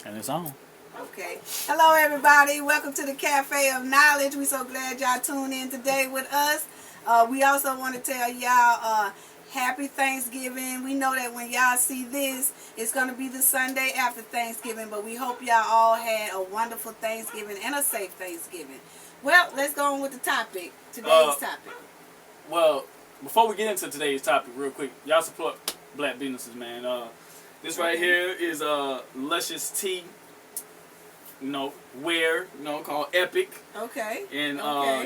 And it's on. Okay. Hello, everybody. Welcome to the Cafe of Knowledge. We're so glad y'all tuned in today with us. We also want to tell y'all happy Thanksgiving. We know that when y'all see this, it's going to be the Sunday after Thanksgiving, but we hope y'all all had a wonderful Thanksgiving and a safe Thanksgiving. Well, let's go on with the topic. Today's topic. Well, before we get into today's topic, real quick, y'all support black businesses, man. This right here is Luscious Tea. Called Epic. Okay. And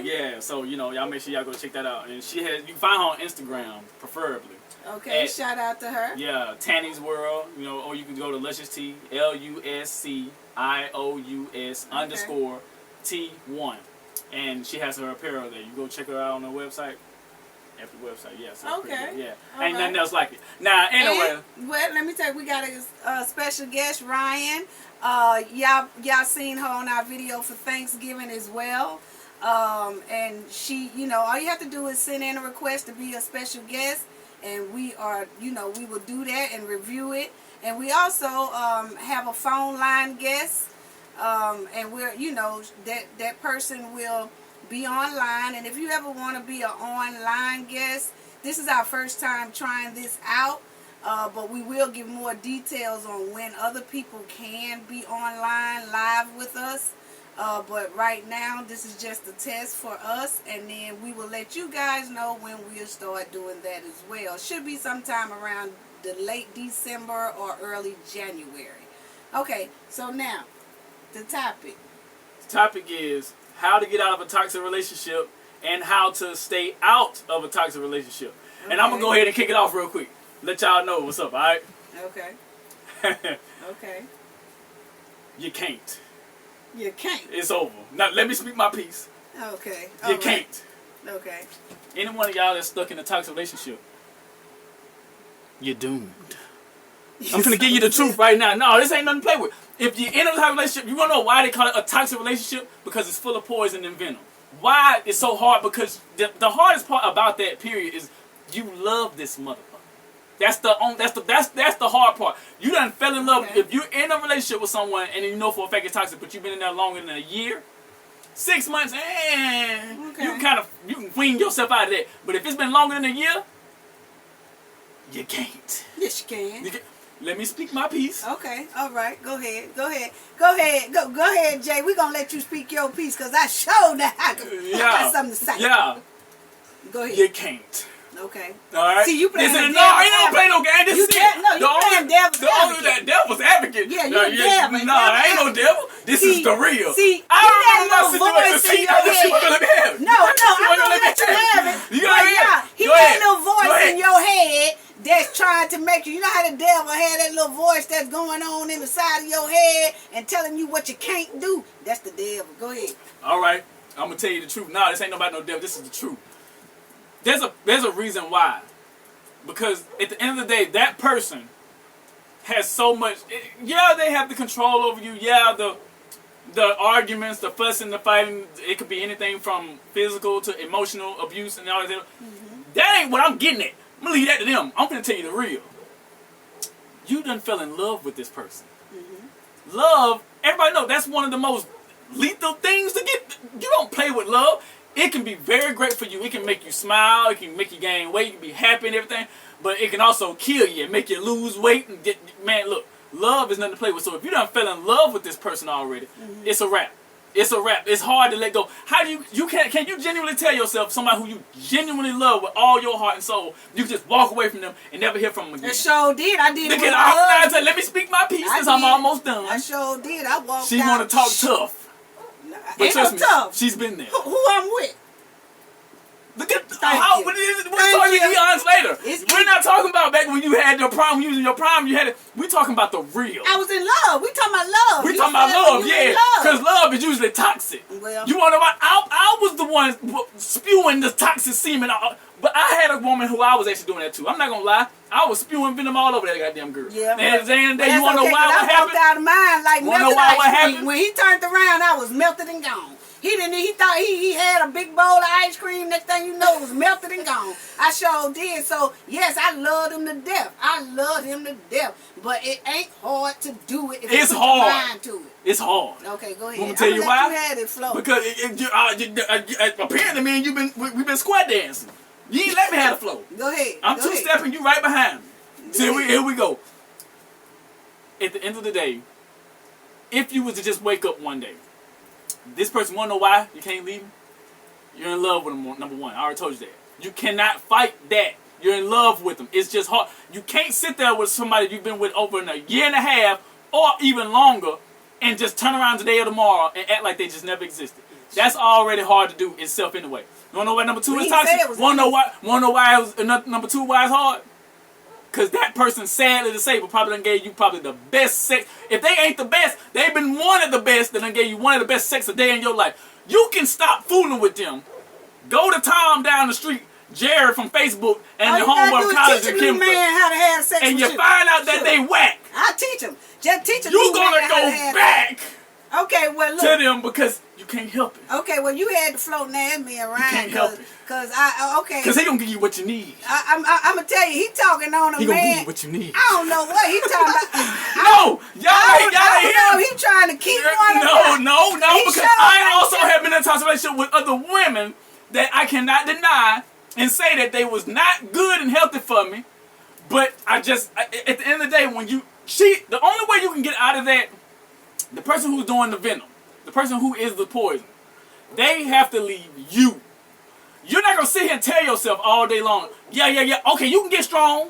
yeah, so y'all make sure y'all go check that out. And you can find her on Instagram, preferably. Okay, shout out to her. Yeah, Tanny's World, or you can go to Luscious Tea, LUSCIOUS _T1. And she has her apparel there. You go check her out on her website. Epic website, yeah. So okay. Yeah. Ain't nothing else like it. Now, anyway. Well, let me tell you, we got a special guest, Ryan. Y'all seen her on our video for Thanksgiving as well. And she, all you have to do is send in a request to be a special guest, and we will do that and review it. And we also have a phone line guest, and we're, that person will be online. And if you ever want to be an online guest, this is our first time trying this out. But we will give more details on when other people can be online live with us. But right now, this is just a test for us. And then we will let you guys know when we'll start doing that as well. Should be sometime around the late December or early January. Okay, so now, the topic. The topic is how to get out of a toxic relationship and how to stay out of a toxic relationship. Okay. And I'm going to go ahead and kick it off real quick. Let y'all know what's up, alright? Okay. Okay. You can't. You can't. It's over. Now, let me speak my piece. Okay. You can't. Okay. Any one of y'all that's stuck in a toxic relationship, you're doomed. I'm going to give you the truth right now. No, this ain't nothing to play with. If you're in a toxic relationship, you want to know why they call it a toxic relationship? Because it's full of poison and venom. Why it's so hard? Because the hardest part about that period is you love this motherfucker. That's the hard part. You done fell in love. Okay. If you're in a relationship with someone and you know for a fact it's toxic, but you've been in there longer than a year, 6 months, you can wean yourself out of that. But if it's been longer than a year, you can't. Yes, you can. Let me speak my piece. Okay, all right. Go ahead, Jay. We're gonna let you speak your piece because I showed that I got something to say. Yeah. Go ahead. You can't. Okay. All right. See, you playing I ain't never playing no game. This is playing devil's advocate. Yeah, you're a devil. No, I ain't no devil. This is the real. See, I remember my situation. Let me have it. No, I'm gonna let you have it. He got a little voice in your head that's trying to make you. You know how the devil had that little voice that's going on in the side of your head and telling you what you can't do? That's the devil. Go ahead. All right, I'm gonna tell you the truth. No, this ain't nobody no devil. This is the truth. There's a reason why. Because at the end of the day, that person has so much. Yeah, they have the control over you. Yeah, the arguments, the fussing, the fighting. It could be anything from physical to emotional abuse and all that. Mm-hmm. That ain't what I'm getting at. I'm gonna leave that to them. I'm gonna tell you the real. You done fell in love with this person. Mm-hmm. Love, everybody know that's one of the most lethal things to get. You don't play with love. It can be very great for you. It can make you smile. It can make you gain weight. You can be happy and everything. But it can also kill you and make you lose weight. And man, look, love is nothing to play with. So if you done fell in love with this person already, it's a wrap. It's a wrap. It's hard to let go. How do you can you genuinely tell yourself, somebody who you genuinely love with all your heart and soul, you can just walk away from them and never hear from them again? I sure did. I did. Let me speak my piece because I'm almost done. I sure did. I walked She want to talk tough. But trust me, tough. She's been there. Who I'm with? Look at we're talking eons later. We're not talking about back when you had your prime, when you was in your prime, you had it. We're talking about the real. I was in love. We talking about love. We talking about love, yeah. Because love is usually toxic. Well, you want to know what? I was the one spewing the toxic semen. But I had a woman who I was actually doing that too. I'm not gonna lie. I was spewing venom all over that goddamn girl. Yeah. And at the end of the day, you wanna know why what happened? I walked out of mine like melted ice cream. Happened? When he turned around, I was melted and gone. He thought he had a big bowl of ice cream. Next thing you know, it was melted and gone. I sure did. So yes, I loved him to death. I loved him to death. But it ain't hard to do it if It's you put hard. your mind to it. It's hard. Okay, go ahead. Let me tell you why. You had it flow. Because apparently, man, we've been squat dancing. You ain't let me have the flow. Go ahead. I'm two-stepping you right behind me. So here we go. At the end of the day, if you was to just wake up one day, this person wanna know why you can't leave him? You're in love with him, number one. I already told you that. You cannot fight that. You're in love with them. It's just hard. You can't sit there with somebody you've been with over a year and a half or even longer and just turn around today or tomorrow and act like they just never existed. That's already hard to do itself anyway. You wanna know why number two is toxic? Wanna know why it was number two why it's hard? Because that person, sadly to say, but probably done gave you probably the best sex. If they ain't the best, they've been one of the best that done gave you one of the best sex a day in your life. You can stop fooling with them. Go to Tom down the street, Jared from Facebook, and the homeboy college in Kimberly. How to have sex and with you find out that they whack. I teach them. Just teach them. You gonna go back Okay, well look. to them because you can't help it. Okay, well you had to float now me around. You can't help it. Because Because he gonna give you what you need. I'm gonna tell you, he talking on a He man. gonna give you what you need. I don't know what he talking about. No, y'all ain't know. hear. He trying to keep one. No, He because sure I ain't also have been in a toxic relationship with other women that I cannot deny and say that they was not good and healthy for me. But at the end of the day, when you cheat, the only way you can get out of that, the person who's doing the venom, the person who is the poison, they have to leave you. You're not gonna sit here and tell yourself all day long, yeah. Okay, you can get strong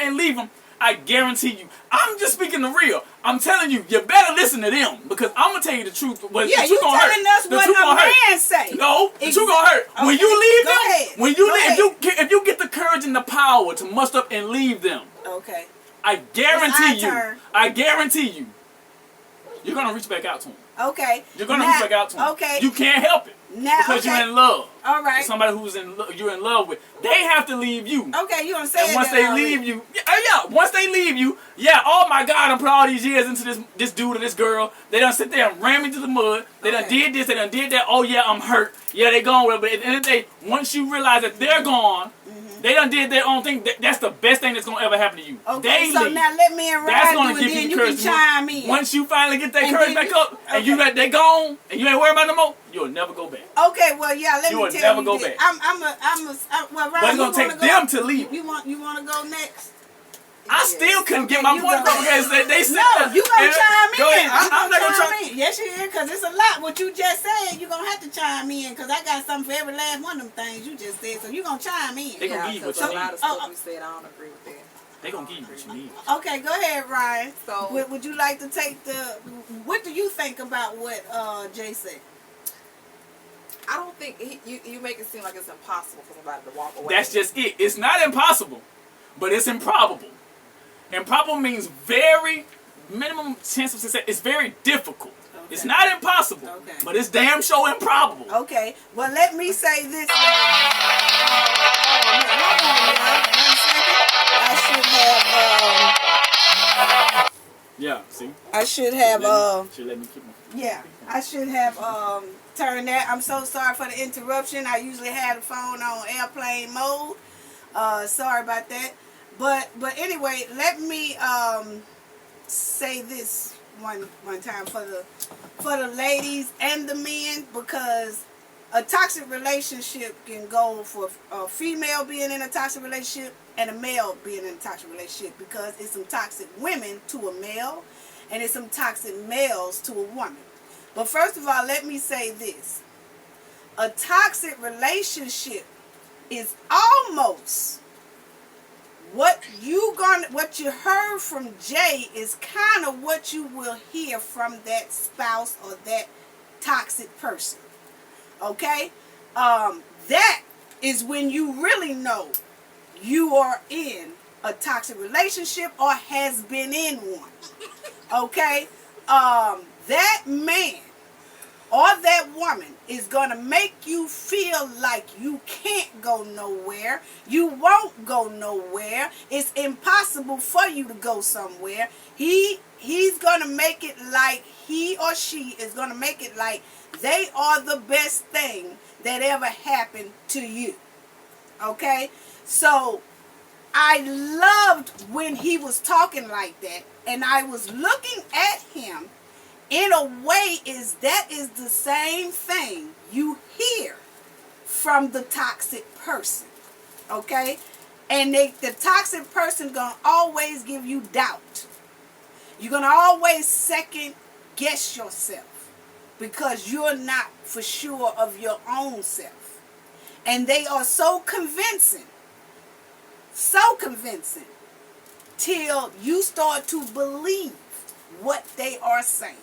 and leave them. I guarantee you. I'm just speaking the real. I'm telling you, you better listen to them because I'm gonna tell you the truth. The Yeah, truth you gonna telling hurt. us what a man say. No, the truth gonna hurt. Okay, When you leave go them, ahead. when you Go leave, ahead. if you get the courage and the power to muster up and leave them, Okay. I guarantee It's you. our turn. I guarantee you. You're gonna reach back out to them. Okay. You're gonna reach back out to them. Okay. You can't help it. Now, Because you're in love. All right. Somebody who's you're in love with, they have to leave you. Okay, you gonna say And once that they already. leave you, once they leave you, oh my God, I put all these years into this dude or this girl. They done sit there and ram me to the mud. They done did this, they done did that. Oh yeah, I'm hurt. Yeah, they gone with it. But at the end of the day, once you realize that they're gone, they done did their own thing. That's the best thing that's gonna ever happen to you. Okay, They so leave. now let me and That's Ryan gonna do it, give then you you the can courage. chime in. Once you finally get that And courage then back you- up, and you let they gone, and you ain't worried about no more, you'll never go back. Okay, well, yeah, let You me will tell never you go this. back. Well, Ryan, But it's gonna take them to leave. You wanna go next? I still couldn't get Okay, my you point go. across because they said No, you gonna chime in. Go ahead. I'm not gonna chime try. in. Yes, you is, because it's a lot. What you just said, you gonna have to chime in, because I got something for every last one of them things you just said. So you gonna chime in. They gonna give you what you a lot need. of stuff you said, I don't agree with that. They gonna give you what you need. Okay, go ahead, Ryan. So- would you like to take the? What do you think about what Jay said? I don't think you make it seem like it's impossible for somebody to walk away. That's just it. It's not impossible, but it's improbable. Improbable means very minimum chance of success. It's very difficult. Okay. It's not impossible, Okay. but it's damn sure improbable. Okay, well, let me say this. Yeah, see? I should have Should let me keep my. yeah, I should have turned that. I'm so sorry for the interruption. I usually have the phone on airplane mode. Sorry about that. But anyway, let me say this one time for the ladies and the men, because a toxic relationship can go for a female being in a toxic relationship and a male being in a toxic relationship, because it's some toxic women to a male and it's some toxic males to a woman. But first of all, let me say this. A toxic relationship is almost what you heard from Jay is kind of what you will hear from that spouse or that toxic person. Okay? That is when you really know you are in a toxic relationship or has been in one. Okay? That man or that woman is going to make you feel like you can't go nowhere. You won't go nowhere. It's impossible for you to go somewhere. He's going to make it like he or she is going to make it like they are the best thing that ever happened to you. Okay? So I loved when he was talking like that, and I was looking at him in a way that is the same thing you hear from the toxic person. Okay? And the toxic person gonna always give you doubt. You're gonna always second guess yourself because you're not for sure of your own self. And they are so convincing till you start to believe what they are saying.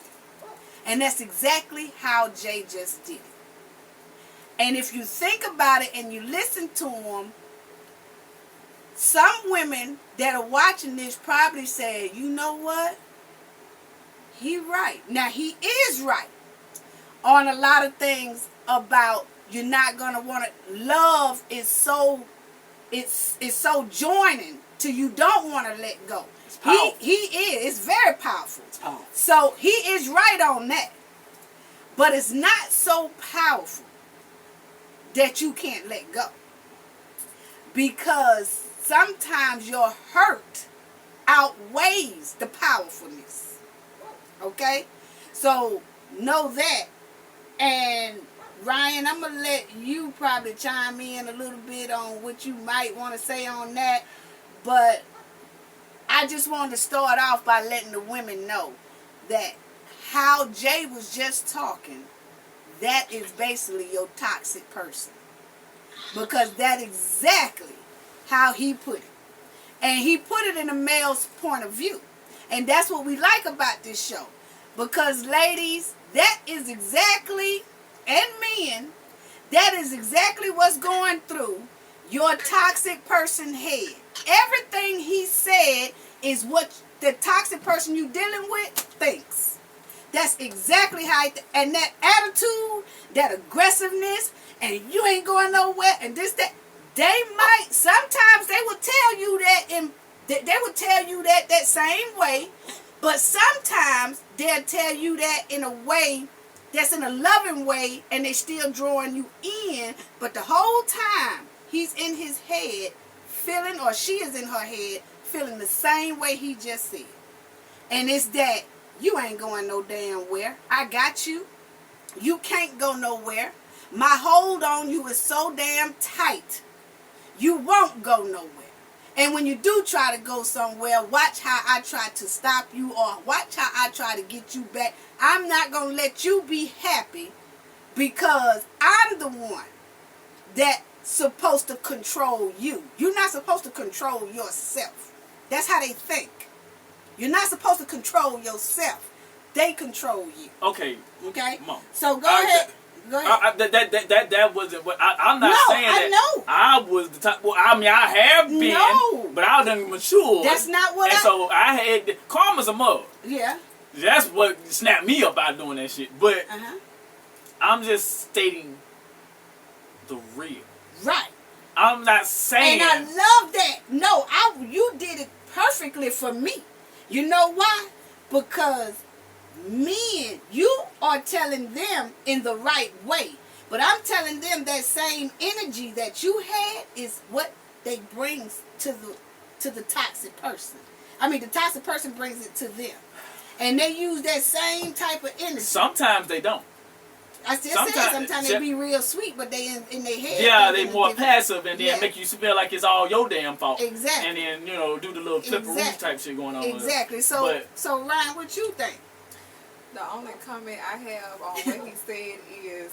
And that's exactly how Jay just did it. And if you think about it and you listen to him, some women that are watching this probably say, you know what? He right. Now, he is right on a lot of things about you're not going to want to. Love is so, it's so joining to you don't want to let go. He is. It's very powerful. It's powerful. So he is right on that. But it's not so powerful that you can't let go. Because sometimes your hurt outweighs the powerfulness. Okay? So know that. And Ryan, I'm going to let you probably chime in a little bit on what you might want to say on that. But I just wanted to start off by letting the women know that how Jay was just talking, that is basically your toxic person. Because that's exactly how he put it. And he put it in a male's point of view. And that's what we like about this show. Because ladies, that is exactly, and men, that is exactly what's going through your toxic person head. Everything he said is what the toxic person you dealing with thinks. That's exactly how and that attitude, that aggressiveness, and you ain't going nowhere, and this, that, they might, sometimes they will tell you that they will tell you that same way, but sometimes they'll tell you that in a way that's in a loving way, and they still drawing you in, but the whole time he's in his head feeling, or she is in her head feeling the same way he just said. And it's that you ain't going no damn where. I got you. You can't go nowhere. My hold on you is so damn tight. You won't go nowhere. And when you do try to go somewhere, watch how I try to stop you, or watch how I try to get you back. I'm not going to let you be happy because I'm the one that's supposed to control you. You're not supposed to control yourself. That's how they think. You're not supposed to control yourself. They control you. Okay. Okay? Mom. So go ahead. Go ahead. That wasn't what I'm not saying. I know. I was the type. Well, I mean, I have been, No. but I done matured. That's not what so I had karma's a mug. Yeah. That's what snapped me up out doing that shit. But I'm just stating the real. Right. I'm not saying. And I love that. No, you did it perfectly for me. You know why? Because men, you are telling them in the right way. But I'm telling them that same energy that you had is what they bring to the toxic person. I mean, the toxic person brings it to them. And they use that same type of energy. Sometimes they don't. I still say sometimes they be real sweet, but they in their head. Yeah, they more passive and then make you feel like it's all your damn fault. Exactly. And then, do the little flipperoo type shit going on. Exactly. So Ryan, what you think? The only comment I have on what he said is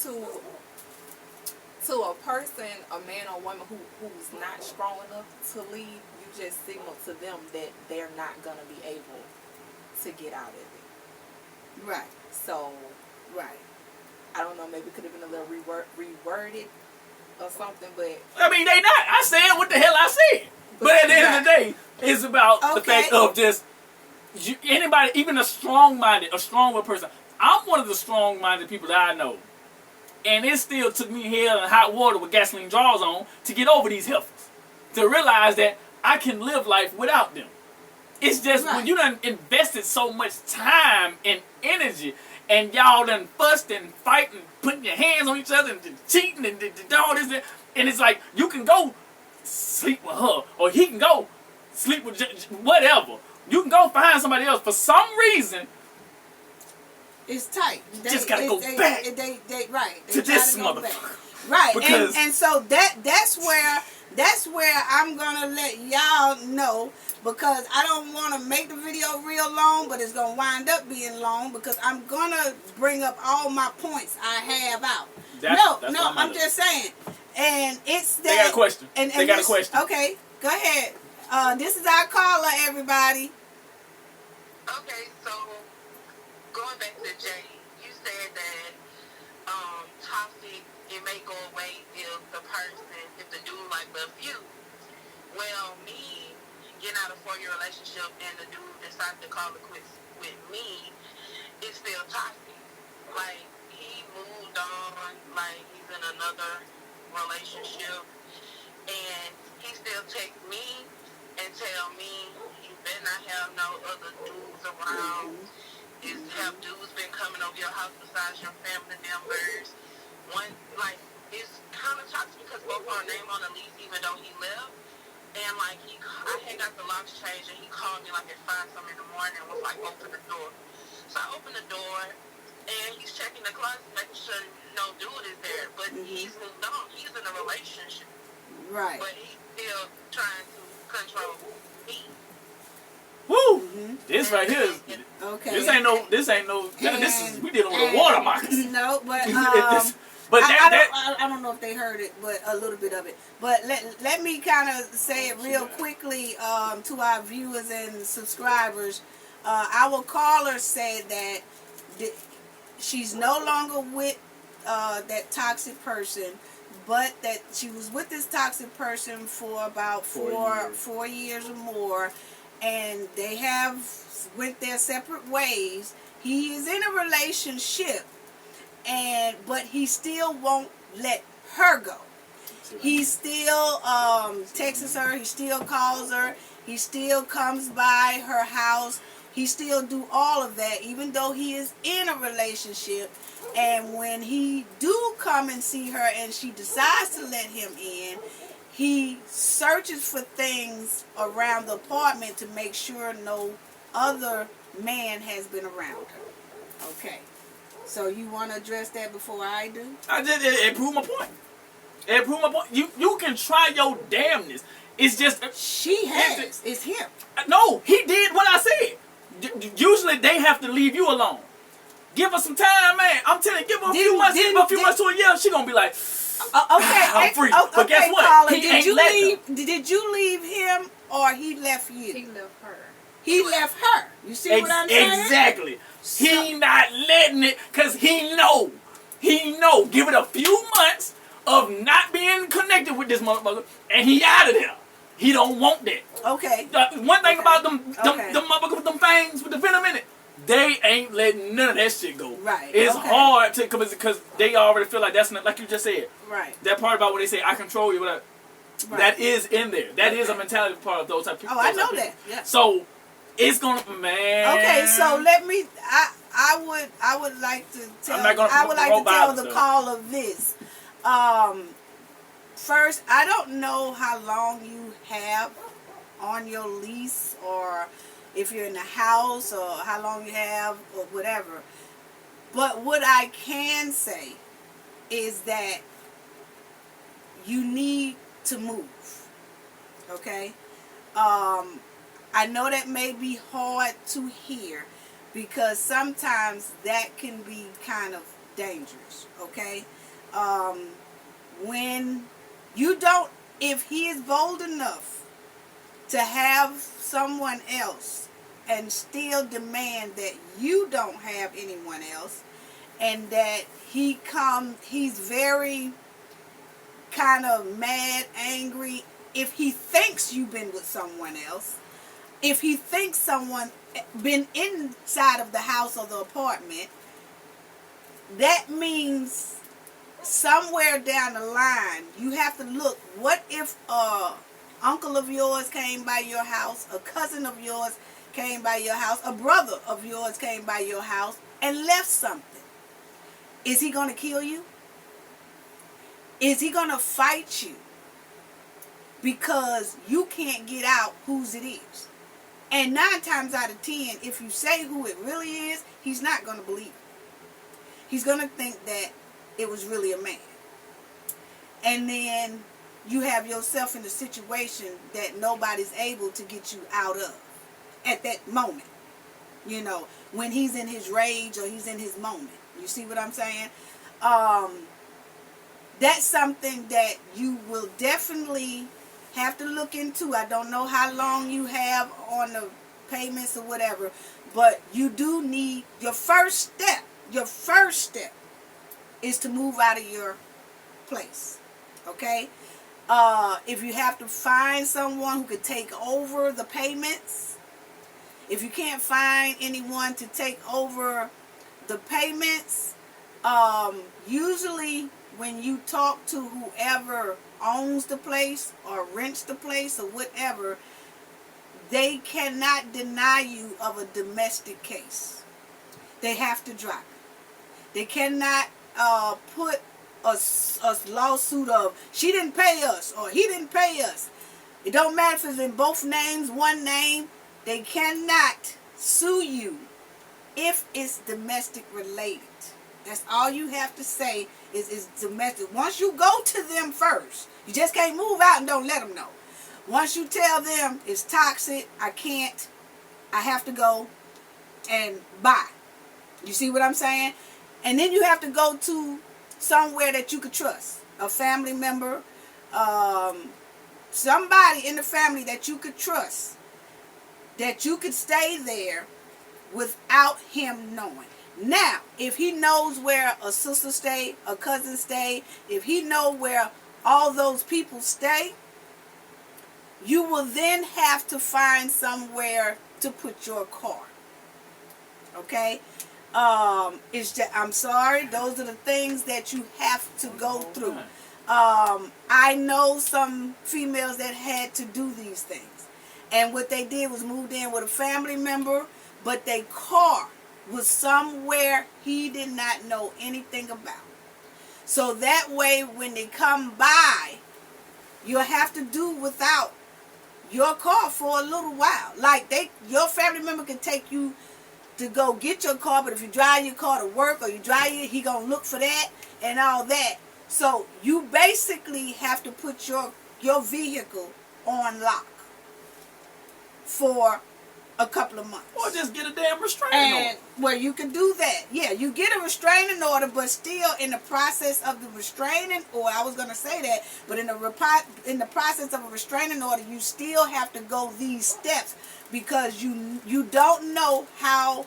to a person, a man or woman who's not strong enough to leave, you just signal to them that they're not going to be able to get out of it. Right. So, right. I don't know, maybe it could have been a little reworded or something, but... I mean, they not. I said what the hell I said. But at the end of the day, it's about the fact of just... anybody, even a stronger person. I'm one of the strong-minded people that I know. And it still took me hell and hot water with gasoline draws on to get over these heifers. To realize that I can live life without them. It's just Right. when you done invested so much time and energy, and y'all done fussed and fighting, putting your hands on each other and cheating and all this, and it's like you can go sleep with her, or he can go sleep with whatever. You can go find somebody else. For some reason, it's tight. They just gotta go back to to this motherfucker. Right, Because and so that's where I'm gonna let y'all know, because I don't want to make the video real long, but it's gonna wind up being long because I'm gonna bring up all my points I have out. That's I'm just saying, and it's that. They got a question. And They got a question. Okay, go ahead. This is our caller, everybody. Okay, so going back to Jay, you said that toxic, it may go away if the dude like loves you. Well, me getting out of a 4-year relationship and the dude decided to call it quits with me, it's still toxic. Like, he moved on, like he's in another relationship, and he still text me and tell me you better not have no other dudes around. Have dudes been coming over your house besides your family members? It's kind of toxic because both our name on the lease, even though he left. And like I had got the locks changed, and he called me like at 5-something in the morning and was like, open the door. So I opened the door, and he's checking the closet, making sure no dude is there. But he's moved on. He's in a relationship. Right. But he's still trying to control me. Woo! This right here is Okay. This ain't no. This is we dealing with a water moccasin. No, but But I don't know if they heard it, but a little bit of it. But let me kind of say it real quickly to our viewers and subscribers. Our caller said that she's no longer with that toxic person, but that she was with this toxic person for about 4 years or more, and they have went their separate ways. He is in a relationship, but he still won't let her go. He still texts her. He still calls her. He still comes by her house. He still do all of that, even though he is in a relationship. And when he do come and see her and she decides to let him in, he searches for things around the apartment to make sure no other man has been around her. Okay. So you want to address that before I do? It proved my point. It proved my point. You can try your damnness. It's just she has. It's him. No, he did what I said. Usually they have to leave you alone. Give her some time, man. I'm telling you, give her a few months to a year. She gonna be like, okay, I'm free. Okay, but guess what? Caller, Did you leave him or he left you? He left her. He left her. You see what I'm saying? Exactly. He not letting it because he know. Give it a few months of not being connected with this motherfucker, and he out of there. He don't want that. Okay. One thing about them motherfuckers with them fangs with the venom in it, they ain't letting none of that shit go. Right. It's hard to because they already feel like that's not, like you just said. Right. That part about when they say I control you, whatever. Right. That is in there. That is a mentality part of those type of people. Oh, I know that. Yeah. So it's gonna, man. Okay, so let me. I would like to tell. The caller this. First, I don't know how long you have on your lease, or if you're in the house, or how long you have, or whatever. But what I can say is that you need to move. Okay? I know that may be hard to hear because sometimes that can be kind of dangerous. Okay? When you don't, if he is bold enough to have someone else and still demand that you don't have anyone else, and that he's very kind of mad, angry, if he thinks you've been with someone else, if he thinks someone been inside of the house or the apartment, that means somewhere down the line you have to look, what if uncle of yours came by your house, a cousin of yours came by your house, a brother of yours came by your house and left something, is he going to kill you? Is he going to fight you because you can't get out whose it is? And 9 times out of 10, if you say who it really is, he's not going to believe it. He's going to think that it was really a man. And then you have yourself in a situation that nobody's able to get you out of at that moment. You know, when he's in his rage or he's in his moment. You see what I'm saying? That's something that you will definitely have to look into. I don't know how long you have on the payments or whatever, but you do need your first step is to move out of your place. Okay? If you have to find someone who could take over the payments, if you can't find anyone to take over the payments, usually when you talk to whoever owns the place or rents the place or whatever, they cannot deny you of a domestic case. They have to drop it. They cannot put a lawsuit of she didn't pay us or he didn't pay us. It don't matter if it's in both names, one name. They cannot sue you if it's domestic related. That's all you have to say is domestic. Once you go to them first, you just can't move out and don't let them know. Once you tell them it's toxic, I can't, I have to go and buy. You see what I'm saying? And then you have to go to somewhere that you could trust. A family member, somebody in the family that you could trust. That you could stay there without him knowing. Now, if he knows where a sister stay, a cousin stay, if he knows where all those people stay, you will then have to find somewhere to put your car. Okay? I'm sorry, those are the things that you have to go through. I know some females that had to do these things. And what they did was moved in with a family member, but their car was somewhere he did not know anything about. So that way, when they come by, you'll have to do without your car for a little while. Like your family member can take you to go get your car, but if you drive your car to work or you drive it, he gonna look for that and all that. So you basically have to put your vehicle on lock for a couple of months. Or just get a damn restraining order. Well, you can do that. Yeah, you get a restraining order, but still in the process of the restraining, or I was going to say that, but in the process of a restraining order, you still have to go these steps because you don't know how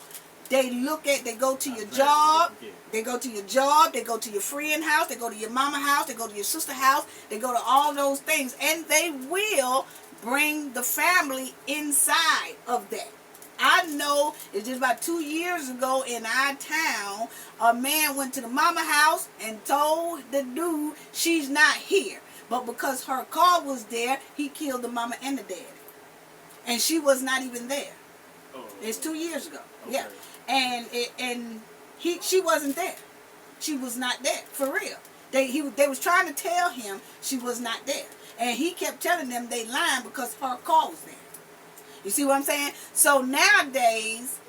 they look at, they go to your job, they go to your job, they go to your friend house, they go to your mama house, they go to your sister house, they go to all those things, and they will bring the family inside of that. I know it's just about 2 years ago in our town, a man went to the mama house and told the dude she's not here. But because her car was there, he killed the mama and the daddy. And she was not even there. Oh. It's 2 years ago. Okay. Yeah. And she wasn't there. She was not there. For real. They was trying to tell him she was not there. And he kept telling them they lying because her car was there. You see what I'm saying? So nowadays,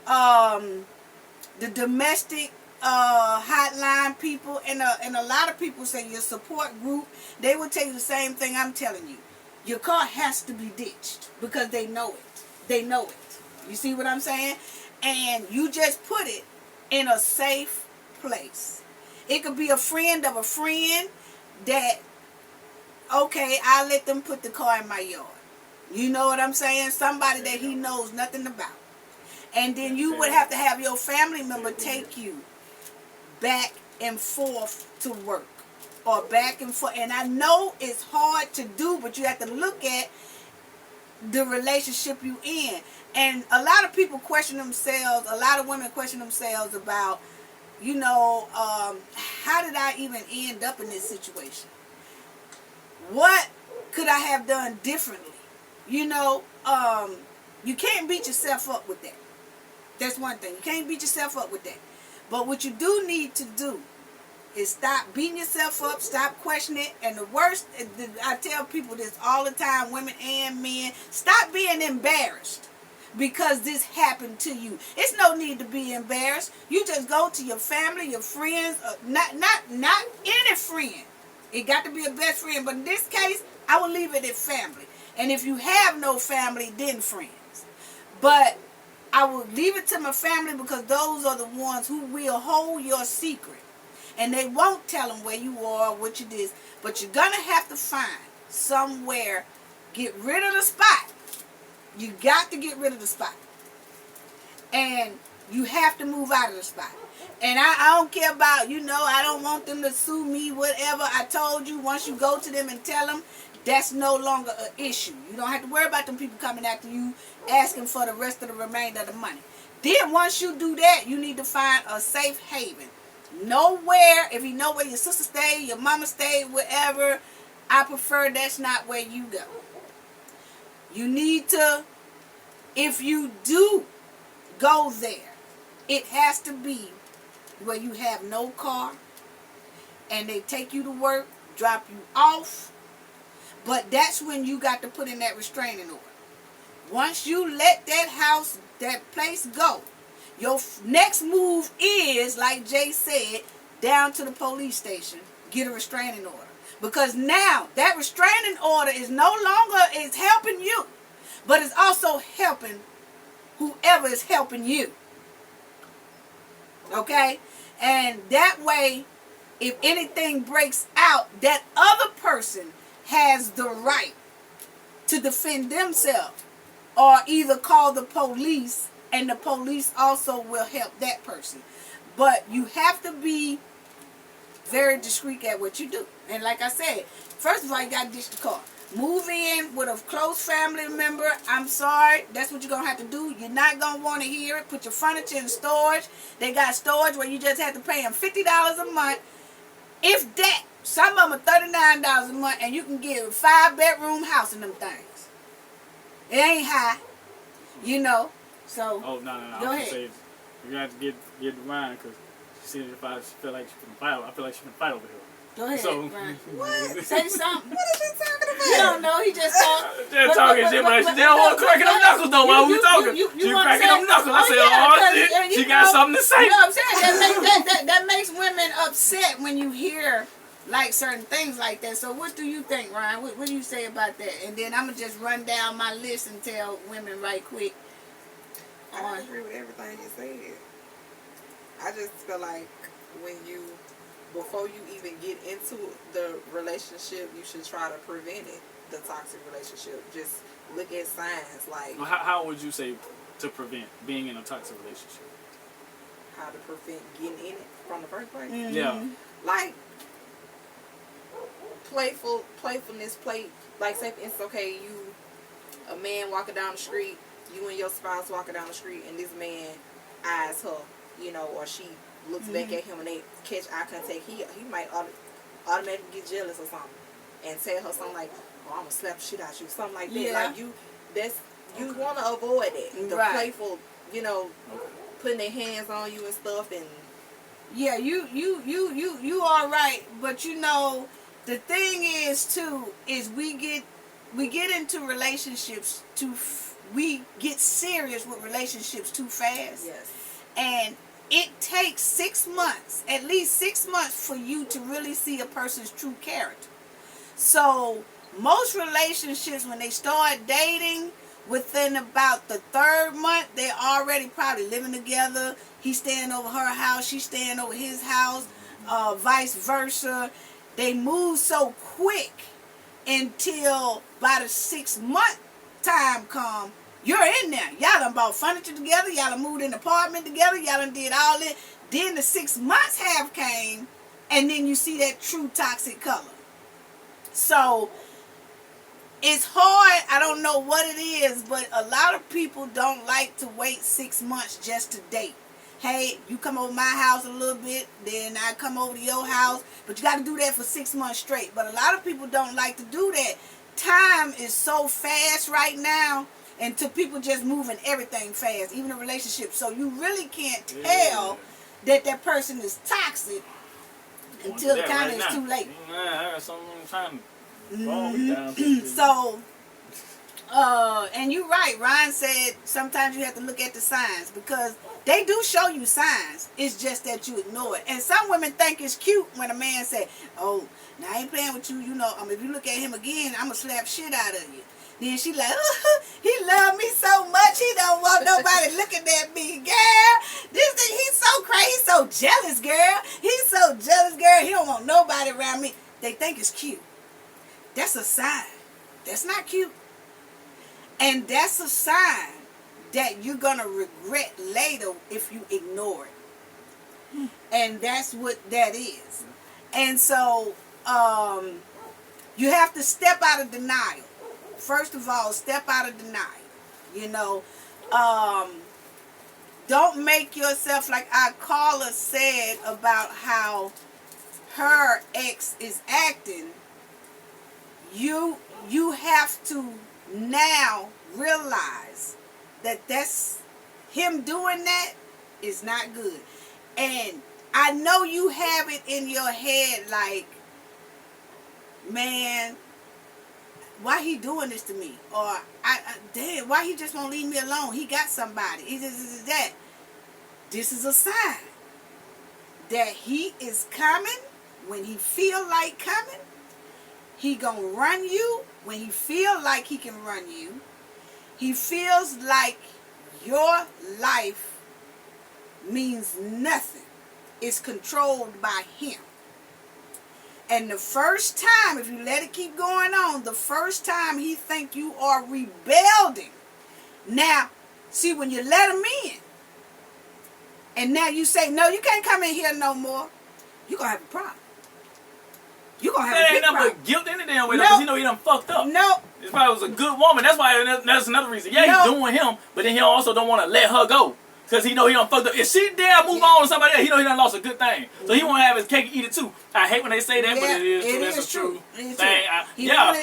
the domestic hotline people and a lot of people say your support group, they will tell you the same thing I'm telling you. Your car has to be ditched because they know it. They know it. You see what I'm saying? And you just put it in a safe place. It could be a friend of a friend that, okay, I'll let them put the car in my yard. You know what I'm saying? Somebody that he knows nothing about. And then you would have to have your family member take you back and forth to work. Or back and forth. And I know it's hard to do, but you have to look at the relationship you in. And a lot of people question themselves, a lot of women question themselves about, you know, how did I even end up in this situation? What could I have done differently? You know, You can't beat yourself up with that. That's one thing. You can't beat yourself up with that. But what you do need to do is stop beating yourself up, stop questioning it. And the worst, I tell people this all the time, women and men, stop being embarrassed because this happened to you. It's no need to be embarrassed. You just go to your family, your friends, not any friend. It got to be a best friend, but in this case, I will leave it at family. And if you have no family, then friends. But I will leave it to my family because those are the ones who will hold your secret. And they won't tell them where you are, what you did. But you're going to have to find somewhere, get rid of the spot. You got to get rid of the spot. And you have to move out of the spot. And I don't care about, I don't want them to sue me, whatever. I told you, once you go to them and tell them, that's no longer an issue. You don't have to worry about them people coming after you, asking for the rest of the remainder of the money. Then once you do that, you need to find a safe haven. Nowhere, if you know where your sister stayed, your mama stayed, wherever, I prefer that's not where you go. You need to, if you do go there, it has to be where you have no car and they take you to work, drop you off. But that's when you got to put in that restraining order. Once you let that house, that place go, your next move is, like Jay said, down to the police station, get a restraining order. Because now that restraining order is no longer is helping you, but it's also helping whoever is helping you. Okay? And that way, if anything breaks out, that other person has the right to defend themselves or either call the police, and the police also will help that person. But you have to be very discreet at what you do. And like I said, first of all, you got to ditch the car. Move in with a close family member. I'm sorry. That's what you're going to have to do. You're not going to want to hear it. Put your furniture in storage. They got storage where you just have to pay them $50 a month. If that, some of them are $39 a month, and you can get a 5-bedroom house in them things. It ain't high, So, Oh, no. Go ahead. Say, you have to get mine because she said if I feel like she can fight, I feel like she can fight over here. Go ahead, So, Brian. What? Say something. What is she talking about? You don't know. He just talking. They're talking shit, but she don't want to crack them knuckles though while we talking. She cracking them knuckles. I said, oh shit, she got something to say. You know what I'm saying? That makes women upset when you hear like certain things like that. So what do you think, Ryan? What do you say about that? And then I'm going to just run down my list and tell women right quick. I agree with everything you said. I just feel like before you even get into the relationship, you should try to prevent it, the toxic relationship. Just look at signs like... Well, how would you say to prevent being in a toxic relationship? How to prevent getting in it from the first place? Mm-hmm. Yeah. Like, playfulness, like say for instance, okay, a man walking down the street, you and your spouse walking down the street, and this man eyes her, or she looks back at him and they catch eye contact, he might automatically get jealous or something and tell her something like, oh, I'm gonna slap the shit out you, something like that. Yeah. Like you want to avoid that. The right. playful, putting their hands on you and stuff. And yeah, you are right, but the thing is too is we get into relationships we get serious with relationships too fast. yes, And it takes 6 months, at least 6 months, for you to really see a person's true character. So most relationships, when they start dating, within about the 3rd month, they're already probably living together. He's staying over her house, she's staying over his house, vice versa. They move so quick until by the 6-month time come, you're in there. Y'all done bought furniture together. Y'all done moved in an apartment together. Y'all done did all this. Then the 6 months have came, and then you see that true toxic color. So it's hard. I don't know what it is, but a lot of people don't like to wait 6 months just to date. Hey, you come over my house a little bit, then I come over to your house, but you got to do that for 6 months straight. But a lot of people don't like to do that. Time is so fast right now. And to people just moving everything fast, even in relationships. So you really can't tell that that person is toxic until it kind of is too late. I got something I'm trying to fall down. So, and you're right. Ryan said sometimes you have to look at the signs because they do show you signs. It's just that you ignore it. And some women think it's cute when a man say, "Oh, now I ain't playing with you. You know, if you look at him again, I'm gonna slap shit out of you." Then she like, "Oh, he love me so much. He don't want nobody looking at me, girl. This thing, he's so crazy. He's so jealous, girl. He's so jealous, girl. He don't want nobody around me." They think it's cute. That's a sign. That's not cute. And that's a sign that you're going to regret later if you ignore it. And that's what that is. And so you have to step out of denial. First of all, step out of denial. You know, don't make yourself, like our caller said about how her ex is acting. You have to now realize that that's him doing that is not good. And I know you have it in your head like, man, why he doing this to me? Or damn, why he just won't leave me alone? He got somebody. That. This is a sign that he is coming when he feel like coming. He gonna run you when he feel like he can run you. He feels like your life means nothing. It's controlled by him. And the first time, if you let it keep going on, the first time he think you are rebelling. Now, see, when you let him in, and now you say, no, you can't come in here no more, you're going to have a problem. You're going to have a big problem. That ain't nothing but guilt in the damn way, because he know he done fucked up. No. This probably was a good woman. That's why, that's another reason. Yeah, he's doing him, but then he also don't want to let her go. Because he know he done fucked up. If she dare move on to somebody else, he know he done lost a good thing. So he want to have his cake and eat it too. I hate when they say that, but it is true. That's a true thing.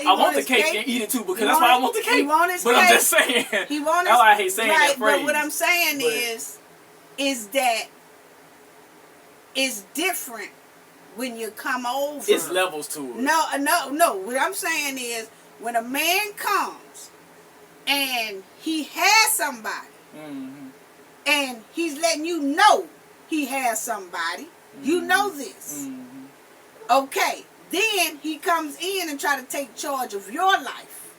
I want the cake and eat it too, because that's why I want the cake. But I'm just saying. That's why I hate saying that phrase. But what I'm saying is that it's different when you come over. It's levels to it. No. What I'm saying is when a man comes and he has somebody, and he's letting you know he has somebody, you know this. Okay, then he comes in and try to take charge of your life.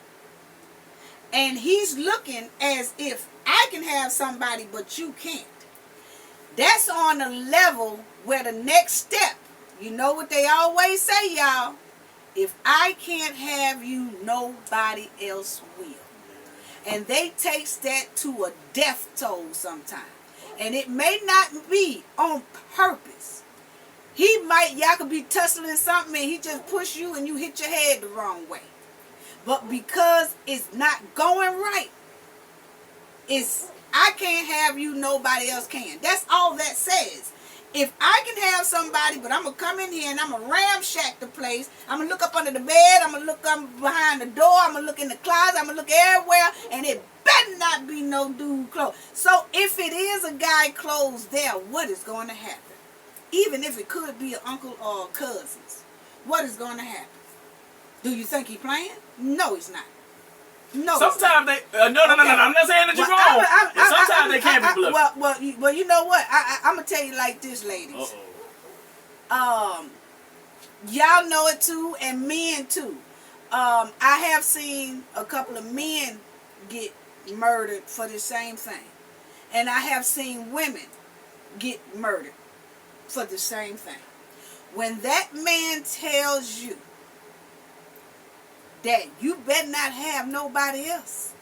And he's looking as if I can have somebody but you can't. That's on a level where the next step, you know what they always say, y'all, if I can't have you, nobody else will. And they takes that to a death toll sometimes. And it may not be on purpose. Y'all could be tussling something and he just push you and you hit your head the wrong way. But because it's not going right, I can't have you, nobody else can. That's all that says. If I can have somebody, but I'm going to come in here and I'm going to ramshack the place. I'm going to look up under the bed. I'm going to look up behind the door. I'm going to look in the closet. I'm going to look everywhere. And it better not be no dude clothes. So if it is a guy clothes there, what is going to happen? Even if it could be an uncle or cousins. What is going to happen? Do you think he's playing? No, he's not. No. Sometimes they no. I'm not saying that you're wrong. Sometimes they can be bluffing. Well, you know what? I'm gonna tell you like this, ladies. Y'all know it too, and men too. I have seen a couple of men get murdered for the same thing, and I have seen women get murdered for the same thing. When that man tells you that you better not have nobody else,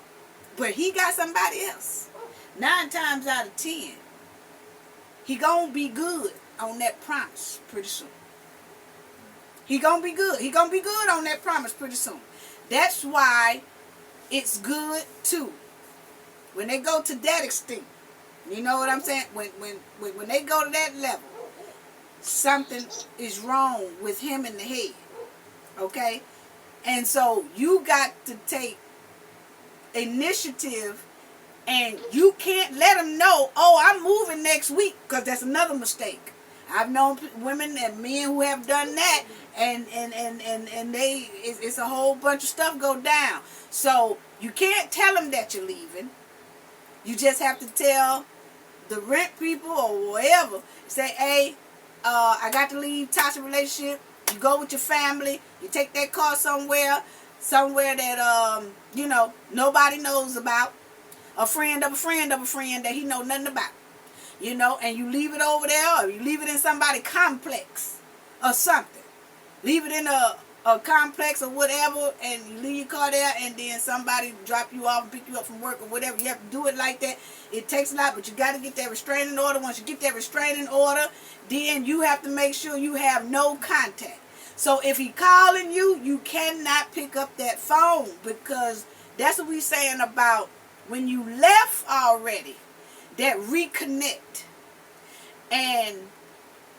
but he got somebody else, 9 times out of 10, he gonna be good on that promise pretty soon. He gonna be good. He gonna be good on that promise pretty soon. That's why it's good too. When they go to that extent, you know what I'm saying? When they go to that level, something is wrong with him in the head. Okay? And so you got to take initiative, and you can't let them know, oh, I'm moving next week, because that's another mistake. I've known women and men who have done that, and it's a whole bunch of stuff go down. So you can't tell them that you're leaving. You just have to tell the rent people or whatever, say, hey, I got to leave, toxic relationship. You go with your family. You take that car somewhere that nobody knows about. A friend of a friend of a friend that he know nothing about. And you leave it over there, or you leave it in somebody's complex or something. Leave it in a complex or whatever, and you leave your car there, and then somebody drop you off and pick you up from work or whatever. You have to do it like that. It takes a lot, but you got to get that restraining order. Once you get that restraining order, then you have to make sure you have no contact. So if he calling you, you cannot pick up that phone, because that's what we saying about when you left already. That reconnect. And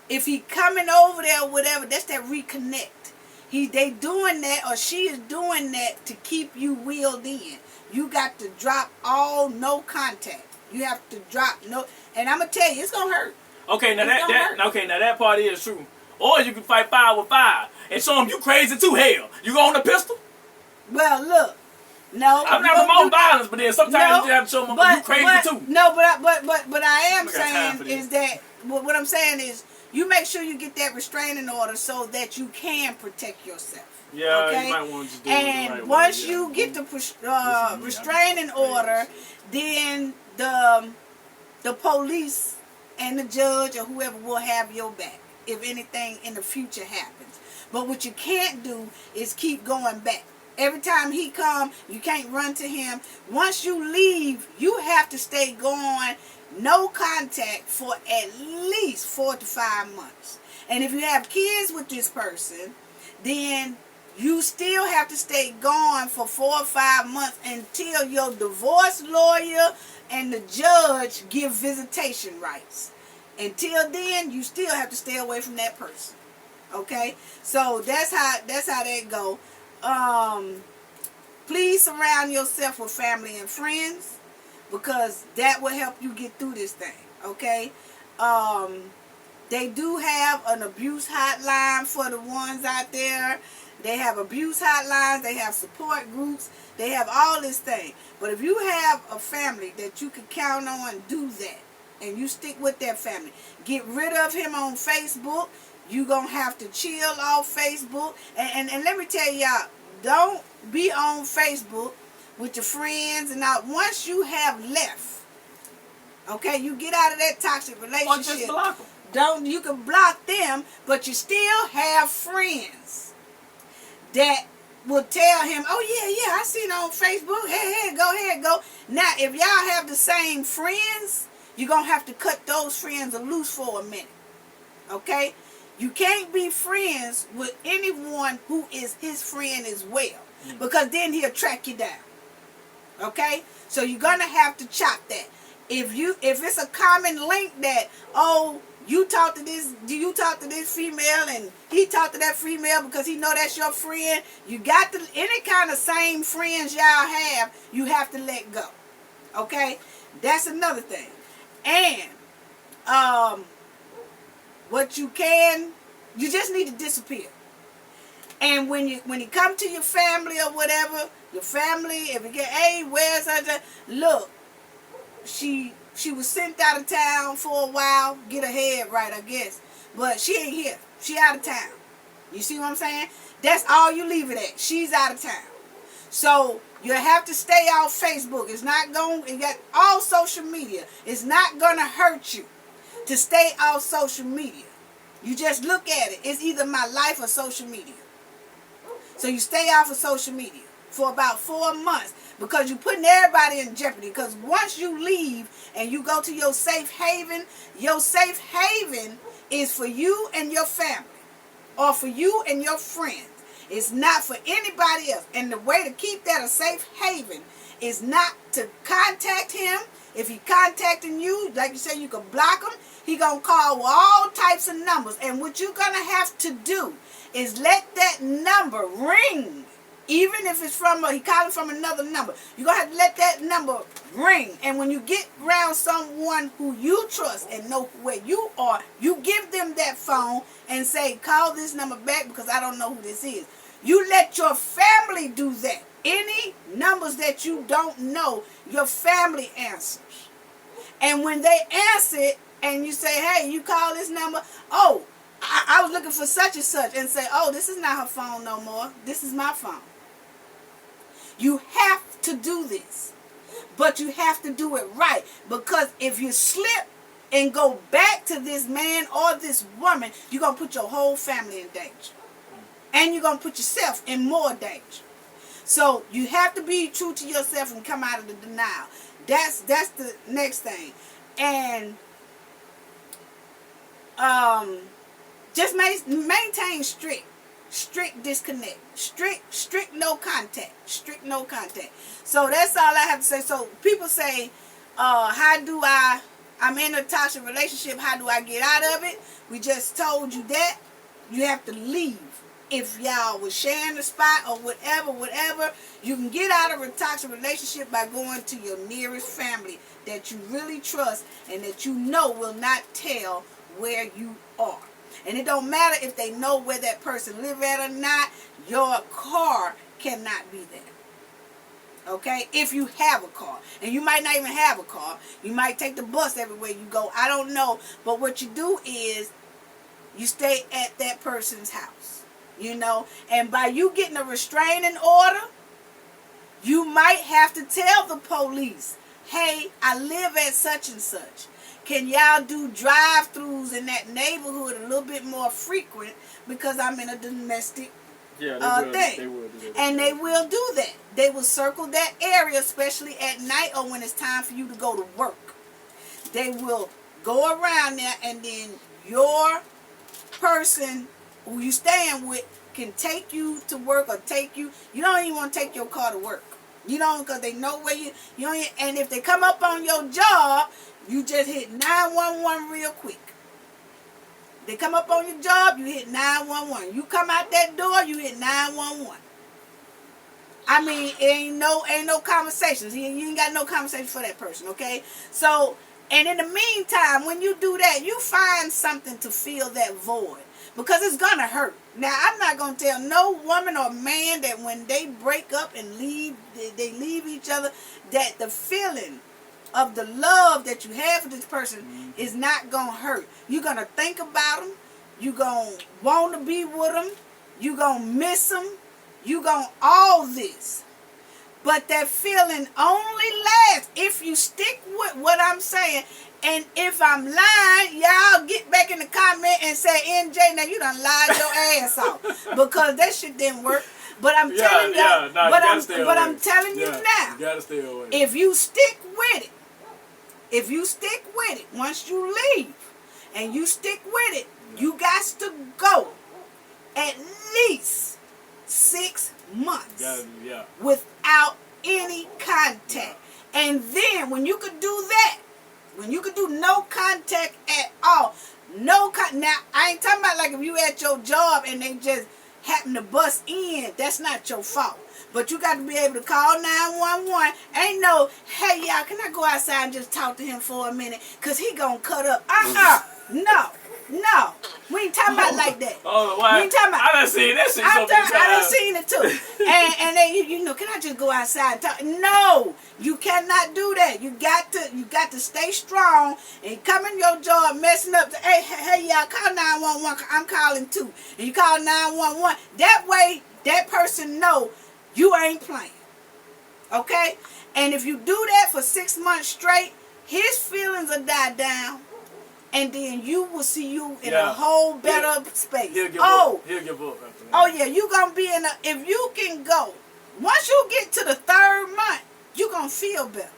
if he coming over there or whatever, that's that reconnect. They doing that, or she is doing that to keep you wheeled in. You got to drop no contact. You have to drop no, and I'm gonna tell you, it's gonna hurt. Okay, now that part is true. Or you can fight fire with fire and show them you crazy too. Hell, you go on a pistol. Well, look. No, I'm not promoting violence, but then sometimes you have to show them you crazy too. No, but I am saying is that what I'm saying is you make sure you get that restraining order so that you can protect yourself. Yeah, okay? you might want to do and it the right once way, you get the restraining order, then the police and the judge or whoever will have your back if anything in the future happens. But what you can't do is keep going back. Every time he come, you can't run to him. Once you leave, you have to stay gone, no contact, for at least 4 to 5 months. And if you have kids with this person, then you still have to stay gone for 4 or 5 months until your divorce lawyer and the judge give visitation rights. Until then, you still have to stay away from that person. Okay? So that's how that go. Please surround yourself with family and friends, because that will help you get through this thing. Okay? They do have an abuse hotline for the ones out there. They have abuse hotlines. They have support groups. They have all this thing. But if you have a family that you can count on, do that. And you stick with that family. Get rid of him on Facebook. You're going to have to chill off Facebook. And let me tell y'all, don't be on Facebook with your friends and all. Once you have left, okay, you get out of that toxic relationship. Or just block them. You can block them, but you still have friends that will tell him, oh, yeah, I seen it on Facebook. Hey, go ahead, go. Now, if y'all have the same friends, you're going to have to cut those friends loose for a minute. Okay? You can't be friends with anyone who is his friend as well, because then he'll track you down. Okay? So you're going to have to chop that. If it's a common link that, you talk to this female and he talked to that female because he know that's your friend, you got to, any kind of same friends y'all have, you have to let go. Okay? That's another thing. And you just need to disappear. And when you come to your family or whatever, your family, if you get, hey, where's her? Look, she was sent out of town for a while, get her head right, I guess. But she ain't here. She out of town. You see what I'm saying? That's all you leave it at. She's out of town. So you have to stay off Facebook. It's not going, you got all social media. It's not going to hurt you to stay off social media. You just look at it. It's either my life or social media. So you stay off of social media for about 4 months, because you're putting everybody in jeopardy. Because once you leave and you go to your safe haven is for you and your family, or for you and your friends. It's not for anybody else. And the way to keep that a safe haven is not to contact him. If he contacting you, like you say, you can block him. He gonna call with all types of numbers. And what you're gonna have to do is let that number ring Even if it's he calling from another number, you're going to have to let that number ring. And when you get around someone who you trust and know where you are, you give them that phone and say, call this number back because I don't know who this is. You let your family do that. Any numbers that you don't know, your family answers. And when they answer it and you say, hey, you call this number, oh, I was looking for such and such, and say, oh, this is not her phone no more. This is my phone. You have to do this. But you have to do it right. Because if you slip and go back to this man or this woman, you're going to put your whole family in danger. And you're going to put yourself in more danger. So you have to be true to yourself and come out of the denial. That's the next thing. And just maintain strict disconnect, strict no contact, strict no contact. So that's all I have to say. So people say, I'm in a toxic relationship, how do I get out of it? We just told you that you have to leave. If y'all was sharing the spot or whatever, you can get out of a toxic relationship by going to your nearest family that you really trust and that you know will not tell where you are. And it don't matter if they know where that person live at or not, your car cannot be there. Okay? If you have a car. And you might not even have a car. You might take the bus everywhere you go. I don't know. But what you do is you stay at that person's house. You know, and by you getting a restraining order, you might have to tell the police, hey, I live at such and such. Can y'all do drive-thrus in that neighborhood a little bit more frequent because I'm in a domestic thing. They will do that. And they will do that. They will circle that area, especially at night or when it's time for you to go to work. They will go around there, and then your person who you staying with can take you to work or take you. You don't even want to take your car to work. You don't, because they know where you don't. And if they come up on your job, you just hit 911 real quick. They come up on your job, you hit 911. You come out that door, you hit 911. I mean, ain't no conversations. You ain't got no conversation for that person, okay? So, and in the meantime, when you do that, you find something to fill that void. Because it's going to hurt. Now, I'm not going to tell no woman or man that when they break up and leave, they leave each other, that the feeling of the love that you have for this person is not going to hurt. You're going to think about them. You're going to want to be with them. You're going to miss them. You're going to all this. But that feeling only lasts if you stick with what I'm saying. And if I'm lying, y'all get back in the comment and say, NJ, now you done lied your ass off. Because that shit didn't work. But I'm telling you, I'm telling you now, you gotta stay away. If you stick with it, once you leave and you stick with it, you got to go at least 6 months without any contact. And then when you could do that, when you could do no contact at all, now I ain't talking about like if you at your job and they just happen to bust in, that's not your fault. But you got to be able to call 911. Ain't no, hey y'all, can I go outside and just talk to him for a minute? Cause he gonna cut up. No. We ain't talking about like that. Oh, why? We ain't talking about. I done seen that shit so many times. I done seen it too. and then you know, can I just go outside and talk? No, you cannot do that. You got to stay strong and come in your job messing up. Hey y'all, call 911. I'm calling too. And you call 911. That way, that person know you ain't playing. Okay? And if you do that for 6 months straight, his feelings will die down. And then you will see you in a whole better space. He'll give up after that. Oh yeah, you gonna be in if you can go. Once you get to the 3rd month, you gonna feel better.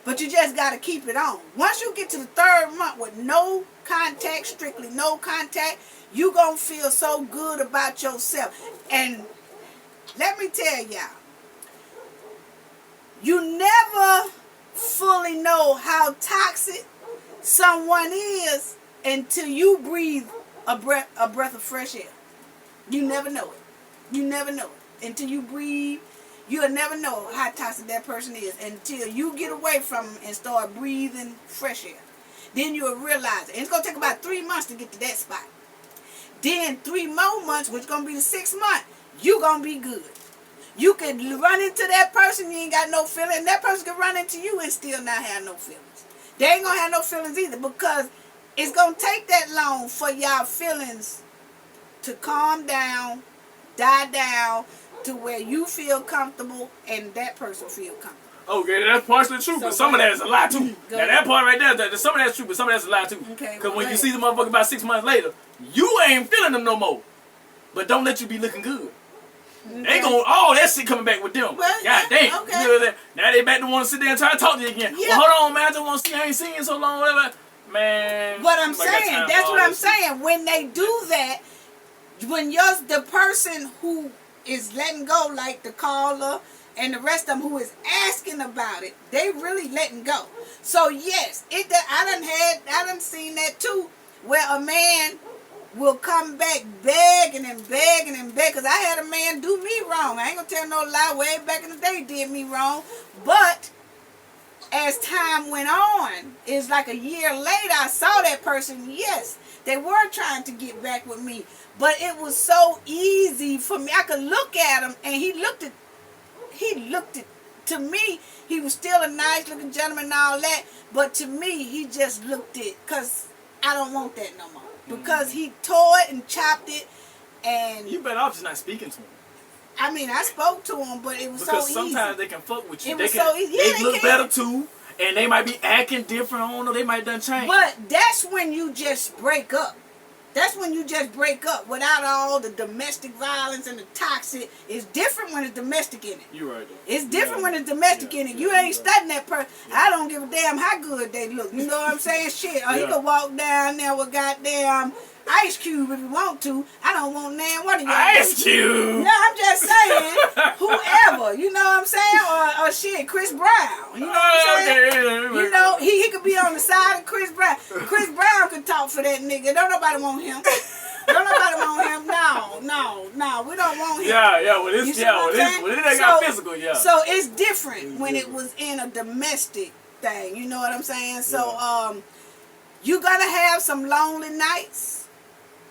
But you just gotta keep it on. Once you get to the 3rd month with no contact, strictly no contact, you gonna feel so good about yourself. And let me tell y'all, you never fully know how toxic someone is until you breathe a breath of fresh air. You never know it. You never know it. until you breathe, you'll never know how toxic that person is until you get away from them and start breathing fresh air. Then you'll realize it. And it's going to take about 3 months to get to that spot. Then 3 more months, which is going to be the 6th month, you're going to be good. You could run into that person, you ain't got no feeling. That person could run into you and still not have no feelings. They ain't going to have no feelings either, because it's going to take that long for y'all feelings to calm down, die down, to where you feel comfortable and that person feel comfortable. Okay, that's partially true, but some of that is a lie too. Now that part right there, some of that's true, but some of that's a lie too. Okay. Because when you see the motherfucker about 6 months later, you ain't feeling them no more. But don't let you be looking good. Okay. They gon' all that shit coming back with them. Well, God damn. okay. You know that? Now they back to want to sit there and try to talk to you again. Yeah. Well, hold on, man. I just want to see. I ain't seen you in so long. Whatever. Man. What I'm nobody got saying, time that's for all what I'm that shit. saying. When they do that, when you're the person who is letting go, like the caller and the rest of them who is asking about it, they really letting go. So yes, I done seen that too, where a man will come back begging and begging and begging. Because I had a man do me wrong. I ain't gonna tell no lie, way back in the day did me wrong. But as time went on, it's like a year later, I saw that person. Yes, they were trying to get back with me, but it was so easy for me. I could look at him, and he looked at, to me, he was still a nice looking gentleman and all that, but to me, he just looked at, because I don't want that no more. Because he tore it and chopped it, and You better off just not speaking to him. I mean, I spoke to him, but it was Because so easy. sometimes they can fuck with you. It They was can, so easy. Yeah, they they look can. better too, and they might be acting different. I don't know. They might done change. But that's when you just break up. That's when you just break up without all the domestic violence and the toxic. It's different when it's domestic in it. You right though. It's different when it's domestic in it. You ain't studying that person. I don't give a damn how good they look. You know what I'm saying? Shit. Or he Yeah. could walk down there with goddamn Ice Cube if you want to. I don't want none one of y'all. Ice Cube. No, I'm just saying, whoever, you know what I'm saying? Or shit, Chris Brown. You know what I'm saying? Okay. You know, he could be on the side of Chris Brown. Chris Brown could talk for that nigga. Don't nobody want him. Don't nobody want him. No, we don't want him. Yeah. When You it's see what I'm saying? when it got physical, yeah. So it's different when it was in a domestic thing. You know what I'm saying? So you're gonna have some lonely nights.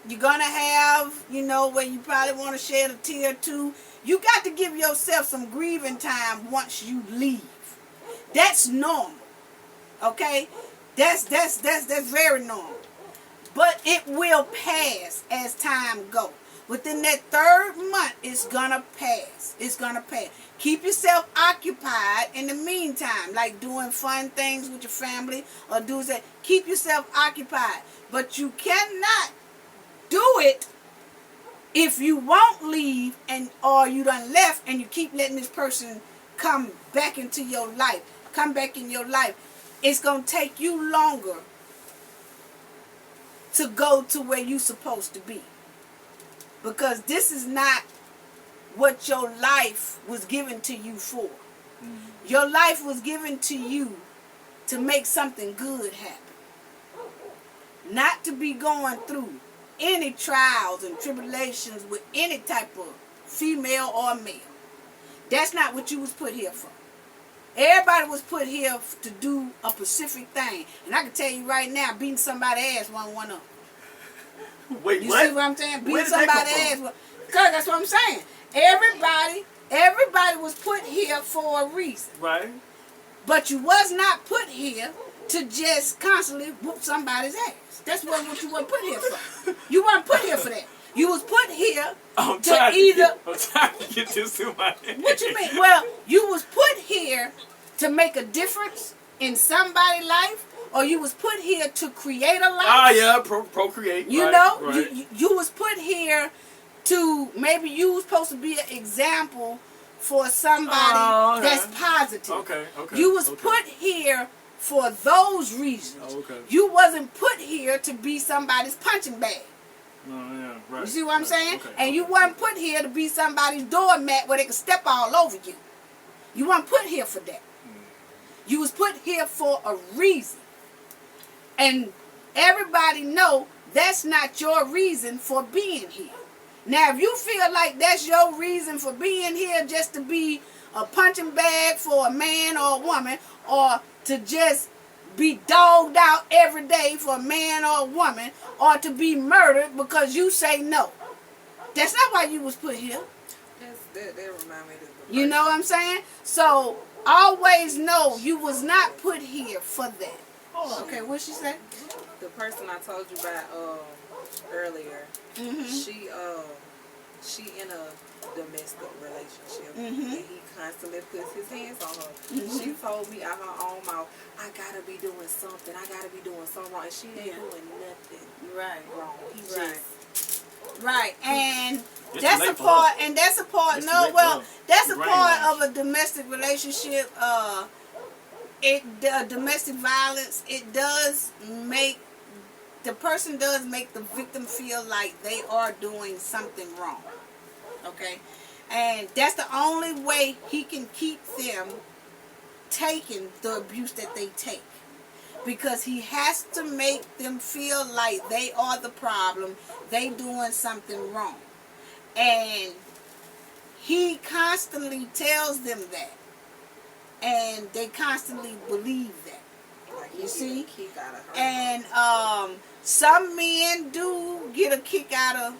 You're gonna have, where you probably want to shed a tear or two. You got to give yourself some grieving time once you leave. That's normal. Okay? That's very normal. But it will pass as time goes. Within that 3rd month, it's gonna pass. It's gonna pass. Keep yourself occupied in the meantime, like doing fun things with your family or do that. Keep yourself occupied. But you cannot do it if you won't leave or you done left and you keep letting this person come back into your life. Come back in your life. It's gonna take you longer to go to where you're supposed to be. Because this is not what your life was given to you for. Mm-hmm. Your life was given to you to make something good happen. Not to be going through any trials and tribulations with any type of female or male. That's not what you was put here for. Everybody was put here to do a specific thing. And I can tell you right now, beating somebody's ass wasn't one of them. Wait, you what? see what I'm saying? Where Beating did that come somebody's from? ass. Because that's what I'm saying. Everybody was put here for a reason. Right. But you was not put here to just constantly whoop somebody's ass. That's what you weren't put here for. You weren't put here for that. You was put here I'm to trying either... to get this to my head. What you mean? Well, you was put here to make a difference in somebody's life, or you was put here to create a life. Ah, yeah, procreate. You right, know, right. you was put here to, maybe you was supposed to be an example for somebody that's positive. Okay. You was put here for those reasons. Oh, okay. You wasn't put here to be somebody's punching bag. Oh, yeah, right. You see what I'm saying? Okay, and you wasn't put here to be somebody's doormat where they could step all over you. You weren't put here for that. You was put here for a reason. And everybody know that's not your reason for being here. Now, if you feel like that's your reason for being here, just to be a punching bag for a man or a woman, or to just be dogged out every day for a man or a woman, or to be murdered because you say no, that's not why you was put here. That remind me of the You know what I'm saying? So always know you was not put here for that. Oh, okay, what she said? The person I told you about earlier, she in a domestic relationship, and he constantly puts his hands on her. She told me out her own mouth, I gotta be doing something. I gotta be doing something wrong. And she ain't doing nothing wrong. He just Right, and It's that's too a late for part, her. and that's a part. It's too No, late for well, her. that's a Brainwashed. part of a domestic relationship. Domestic violence. It does make the person does make the victim feel like they are doing something wrong. Okay, and that's the only way he can keep them taking the abuse that they take. Because he has to make them feel like they are the problem, they doing something wrong. And he constantly tells them that. And they constantly believe that. like You see? kick out of her. And some men do get a kick out of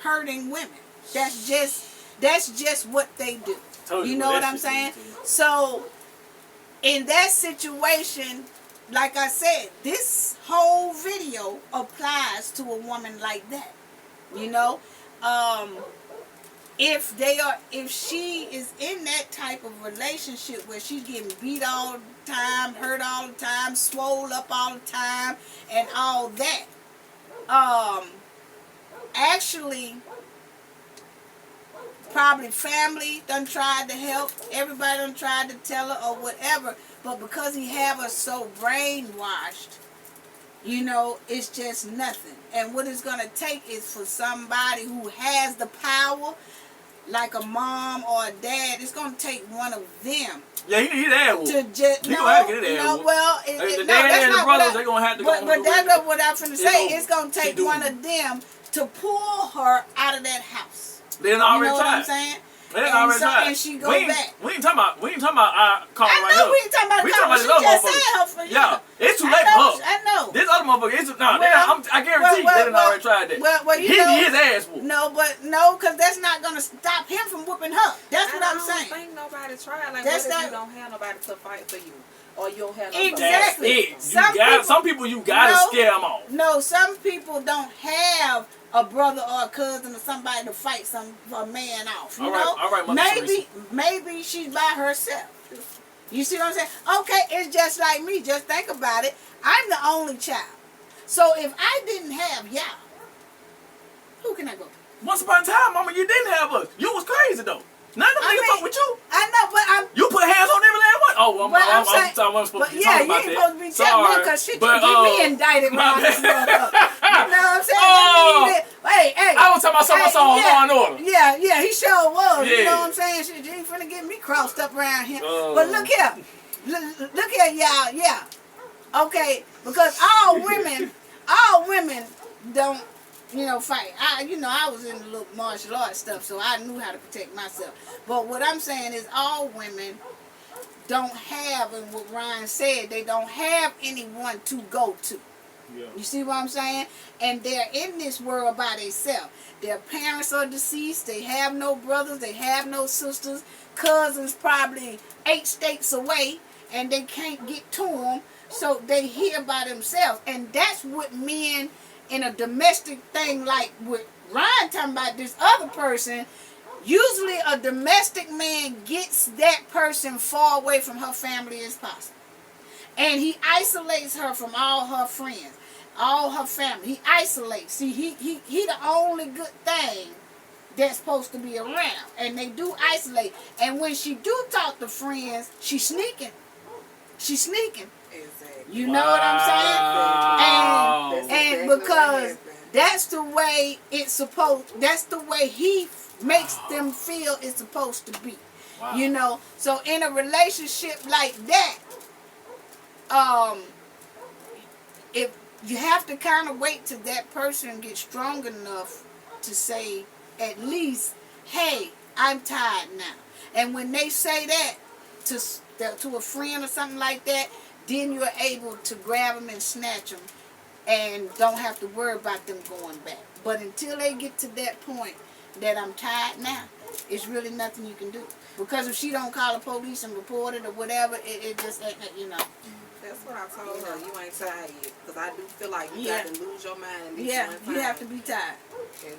hurting women. That's just what they do. Told You you know what what that I'm shit saying? do to So in that situation, like I said, this whole video applies to a woman like that. You know, if she is in that type of relationship where she's getting beat all the time, hurt all the time, swole up all the time, and all that, actually, probably family done tried to help, everybody done tried to tell her or whatever, but because he have her so brainwashed, you know, it's just nothing. And what it's going to take is for somebody who has the power, like a mom or a dad, it's going to take one of them Yeah, he that to just He gonna have to get his ass no, whooped. well, The no, dad that's and the not brothers, what they gonna have to but, go but on that's the not what I'm finna It's say. over. It's gonna She take doing one it. of them to pull her out of that house. They done You already know what I'm tried. saying? They done And already so- tried. and she go we ain't, back. We ain't talking about our caller I right know here. we ain't talking about We the talking couple. about She this other just said motherfucker. her for Yeah, it's too I late know, for her. I know. This other motherfucker, I guarantee they done already tried that. Well, you He know, his ass whooped. No, because that's not gonna stop him from whooping her. That's what I'm I saying. don't think nobody tried. Like, That's what if not- you don't have nobody to fight for you? Or you don't have nobody Exactly. That's it. Some Some people you gotta No. scare them off. No, some people don't have a brother or a cousin or somebody to fight a man off. You All right, know? all right, Mother Maybe she's by herself. You see what I'm saying? Okay, it's just like me. Just think about it. I'm the only child. So if I didn't have y'all, who can I go to? Once upon a time, mama, you didn't have us. You was crazy though. None of them niggas fuck with you. I know, but I'm. You put hands on every last one. Oh, I'm saying, supposed but to be yeah, talking you about ain't that. supposed to be telling me because shit, you get me indicted my around this bad. motherfucker. You know what I'm saying? Oh. That mean that, hey, I was talking about something on Law and Order. Yeah, he sure was. You Yeah. know what I'm saying? Shit, you ain't finna get me crossed up around here. Oh. But look here. Look here, y'all. Yeah. Okay, because all women don't, fight. I was in the little martial arts stuff, so I knew how to protect myself. But what I'm saying is all women don't have, and what Ryan said, they don't have anyone to go to. Yeah. You see what I'm saying? And they're in this world by themselves. Their parents are deceased. They have no brothers. They have no sisters. Cousins probably 8 states away, and they can't get to them. So they here by themselves. And that's what men in a domestic thing like with Ryan talking about this other person, usually a domestic man gets that person far away from her family as possible. And he isolates her from all her friends, all her family. He isolates. See, he the only good thing that's supposed to be around. And they do isolate. And when she do talk to friends, she's sneaking. She's sneaking. Exactly. You know what I'm saying? That's And exactly what because happened. that's the way that's the way he makes them feel it's supposed to be. Wow. You know, so in a relationship like that, if you have to kind of wait till that person gets strong enough to say, at least, hey, I'm tired now. And when they say that to a friend or something like that, then you're able to grab them and snatch them and don't have to worry about them going back. But until they get to that point that I'm tired now, it's really nothing you can do. Because if she don't call the police and report it or whatever, it just ain't, you know. That's what I told her. You ain't tired yet. Because I do feel like you got to lose your mind. Yeah, you have to be tired.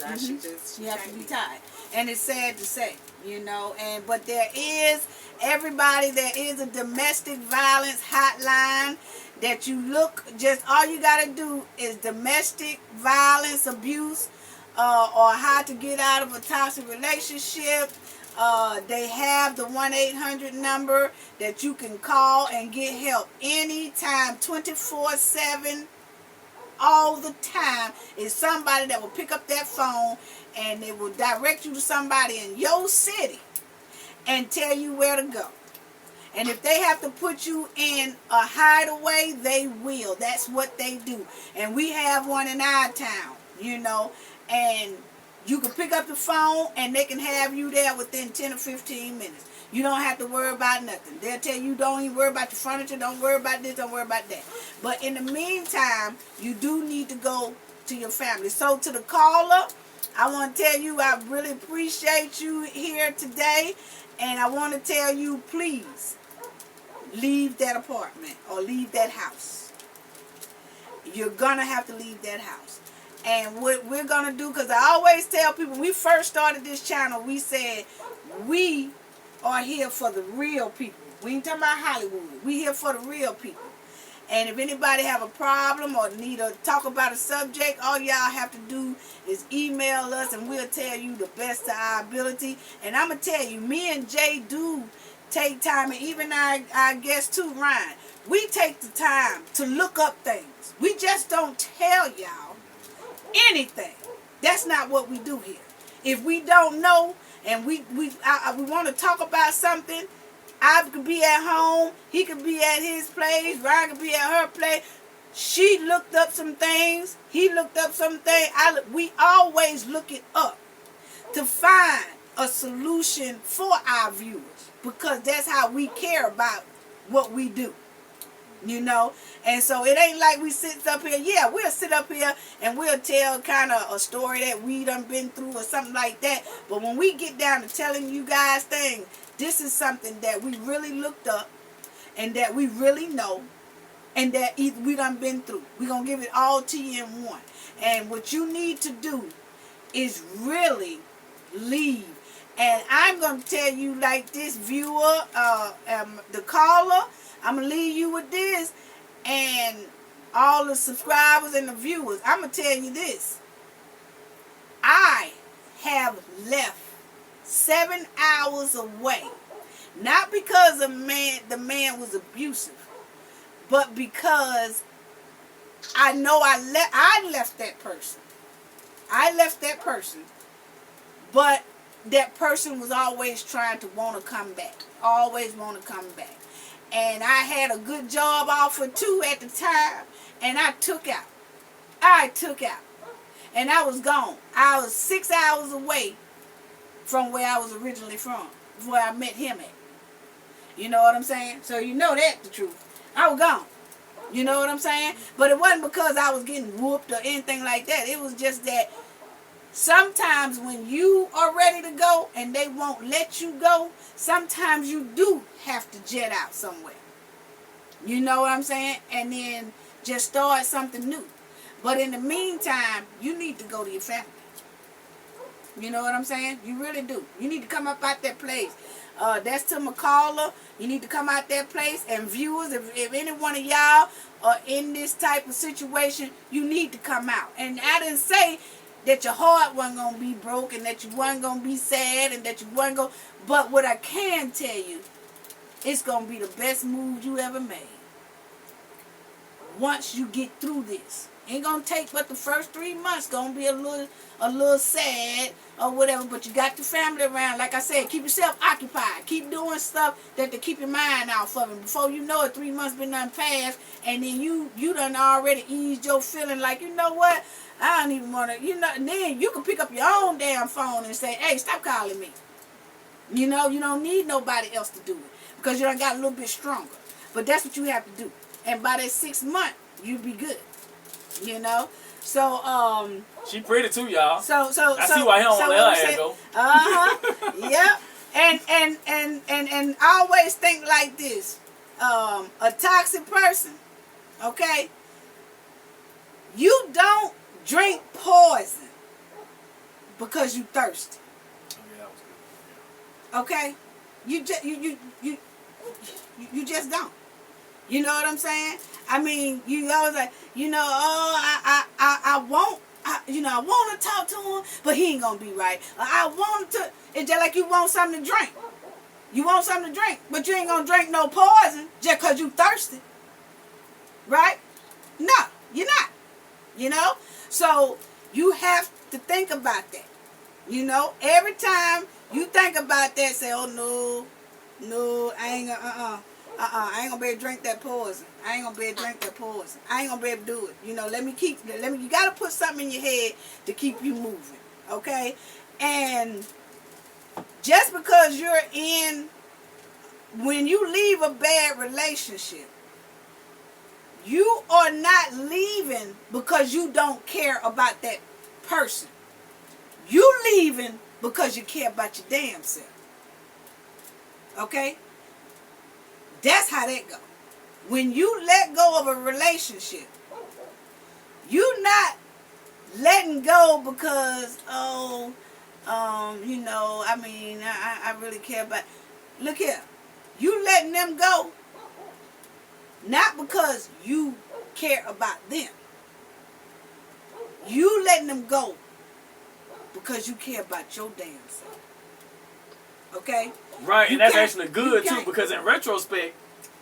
And she have to be tired. And it's sad to say, you know. But there is a domestic violence hotline that you look, just all you got to do is domestic violence abuse or how to get out of a toxic relationship. They have the 1-800 number that you can call and get help anytime, 24/7, all the time. Is somebody that will pick up that phone and they will direct you to somebody in your city and tell you where to go. And if they have to put you in a hideaway, they will. That's what they do. And we have one in our town, you know, and you can pick up the phone and they can have you there within 10 or 15 minutes. You don't have to worry about nothing. They'll tell you don't even worry about your furniture, don't worry about this, don't worry about that. But in the meantime, you do need to go to your family. So to the caller, I want to tell you I really appreciate you here today. And I want to tell you, please, leave that apartment or leave that house. You're going to have to leave that house. And what we're going to do, because I always tell people, when we first started this channel, we said, we are here for the real people. We ain't talking about Hollywood. We here for the real people. And if anybody have a problem or need to talk about a subject, all y'all have to do is email us and we'll tell you the best of our ability. And I'm going to tell you, me and Jay do take time, and even our guest too, Ryan, we take the time to look up things. We just don't tell y'all anything. That's not what we do here. If we don't know and we want to talk about something, I could be at home, he could be at his place, Ryan could be at her place. She looked up some things, he looked up some things. We always look it up to find a solution for our viewers, because that's how we care about what we do, you know. And so it ain't like we sit up here. Yeah, we'll sit up here and we'll tell kind of a story that we done been through or something like that. But when we get down to telling you guys things, this is something that we really looked up and that we really know and that we done been through. We're going to give it all to you in one. And what you need to do is really leave. And I'm going to tell you, like this viewer, the caller, I'm going to leave you with this. And all the subscribers and the viewers, I'm going to tell you this. I have left 7 hours away. Not because the man was abusive, but because I know I left that person. I left that person, but that person was always trying to want to come back. Always want to come back. And I had a good job offer too at the time, and I took out. And I was gone. I was 6 hours away from where I was originally from, where I met him at. You know what I'm saying? So you know that's the truth. I was gone. You know what I'm saying? But it wasn't because I was getting whooped or anything like that. It was just that sometimes when you are ready to go and they won't let you go, sometimes you do have to jet out somewhere. You know what I'm saying? And then just start something new. But in the meantime, you need to go to your family. You know what I'm saying? You really do. You need to come up out that place. That's to my caller. You need to come out that place. And viewers, if any one of y'all are in this type of situation, you need to come out. And I didn't say that your heart wasn't going to be broken, that you wasn't going to be sad, and that you wasn't going to... But what I can tell you, it's going to be the best move you ever made. Once you get through this Ain't gonna take but the first 3 months. Gonna be a little sad or whatever. But you got the family around. Like I said, keep yourself occupied. Keep doing stuff that to keep your mind off of it. Before you know it, 3 months been done past, and then you done already eased your feeling like, you know what? I don't even want to, and then you can pick up your own damn phone and say, hey, stop calling me. You don't need nobody else to do it because you done got a little bit stronger. But that's what you have to do. And by that 6 month, you be good. So she pretty too, y'all. So I see why he don't want to let her hair go. Yep. And always think like this. A toxic person, okay? You don't drink poison because you thirsty. Oh, yeah, that was good. Okay? You just don't. You know what I'm saying? I mean, you always like, I want to talk to him, but he ain't gonna be right. I want to. It's just like you want something to drink. You want something to drink, but you ain't gonna drink no poison just cause you thirsty, right? No, you're not. So you have to think about that. Every time you think about that, say, oh no, I ain't gonna. I ain't gonna be able to drink that poison. I ain't gonna be able to drink that poison. I ain't gonna be able to do it. You gotta put something in your head to keep you moving. Okay? And just because when you leave a bad relationship, you are not leaving because you don't care about that person. You leaving because you care about your damn self. Okay? That's how that go. When you let go of a relationship, you not letting go because, I really care about. Look here. You letting them go, not because you care about them. You letting them go because you care about your damn self. Okay? Right, and that's actually good too, because in retrospect,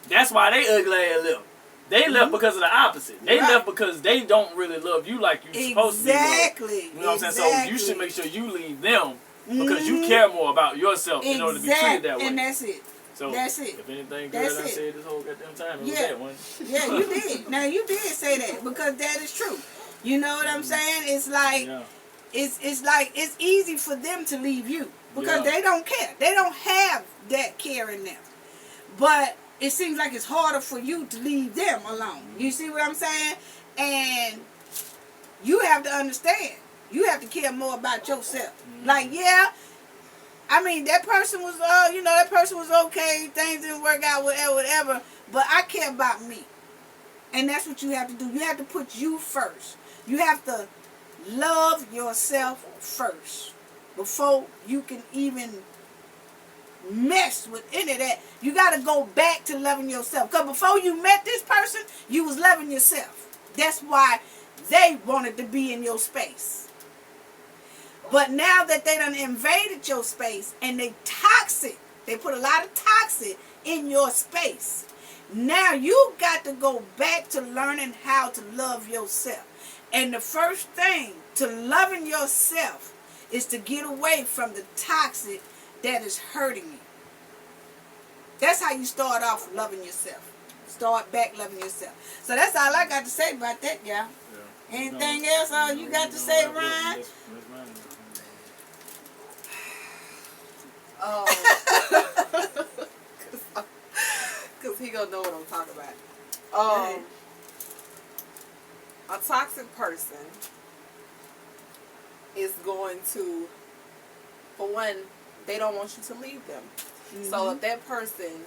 that's why they ugly ass left. They left because of the opposite. They left because they don't really love you like you're supposed to be loved. Exactly. You know what I'm saying? So you should make sure you leave them because you care more about yourself in order to be treated that way. And that's it. So that's it. If anything good I said this whole goddamn time, it was that one. Yeah, you did. Now you did say that because that is true. You know what I'm saying? It's like it's easy for them to leave you because they don't care. They don't have that care in them. But it seems like it's harder for you to leave them alone. You see what I'm saying? And you have to understand. You have to care more about yourself. Like, that person was, that person was okay. Things didn't work out, whatever. But I care about me. And that's what you have to do. You have to put you first. You have to love yourself first before you can even mess with any of that. You got to go back to loving yourself. Because before you met this person, you was loving yourself. That's why they wanted to be in your space. But now that they done invaded your space and they toxic, they put a lot of toxic in your space. Now you got to go back to learning how to love yourself. And the first thing to loving yourself is to get away from the toxic that is hurting you. That's how you start off loving yourself. Start back loving yourself. So that's all I got to say about that, y'all. Yeah. Anything else you got to say, Ryan? Because he gonna know what I'm talking about. A toxic person is going to, for one, they don't want you to leave them. So if that person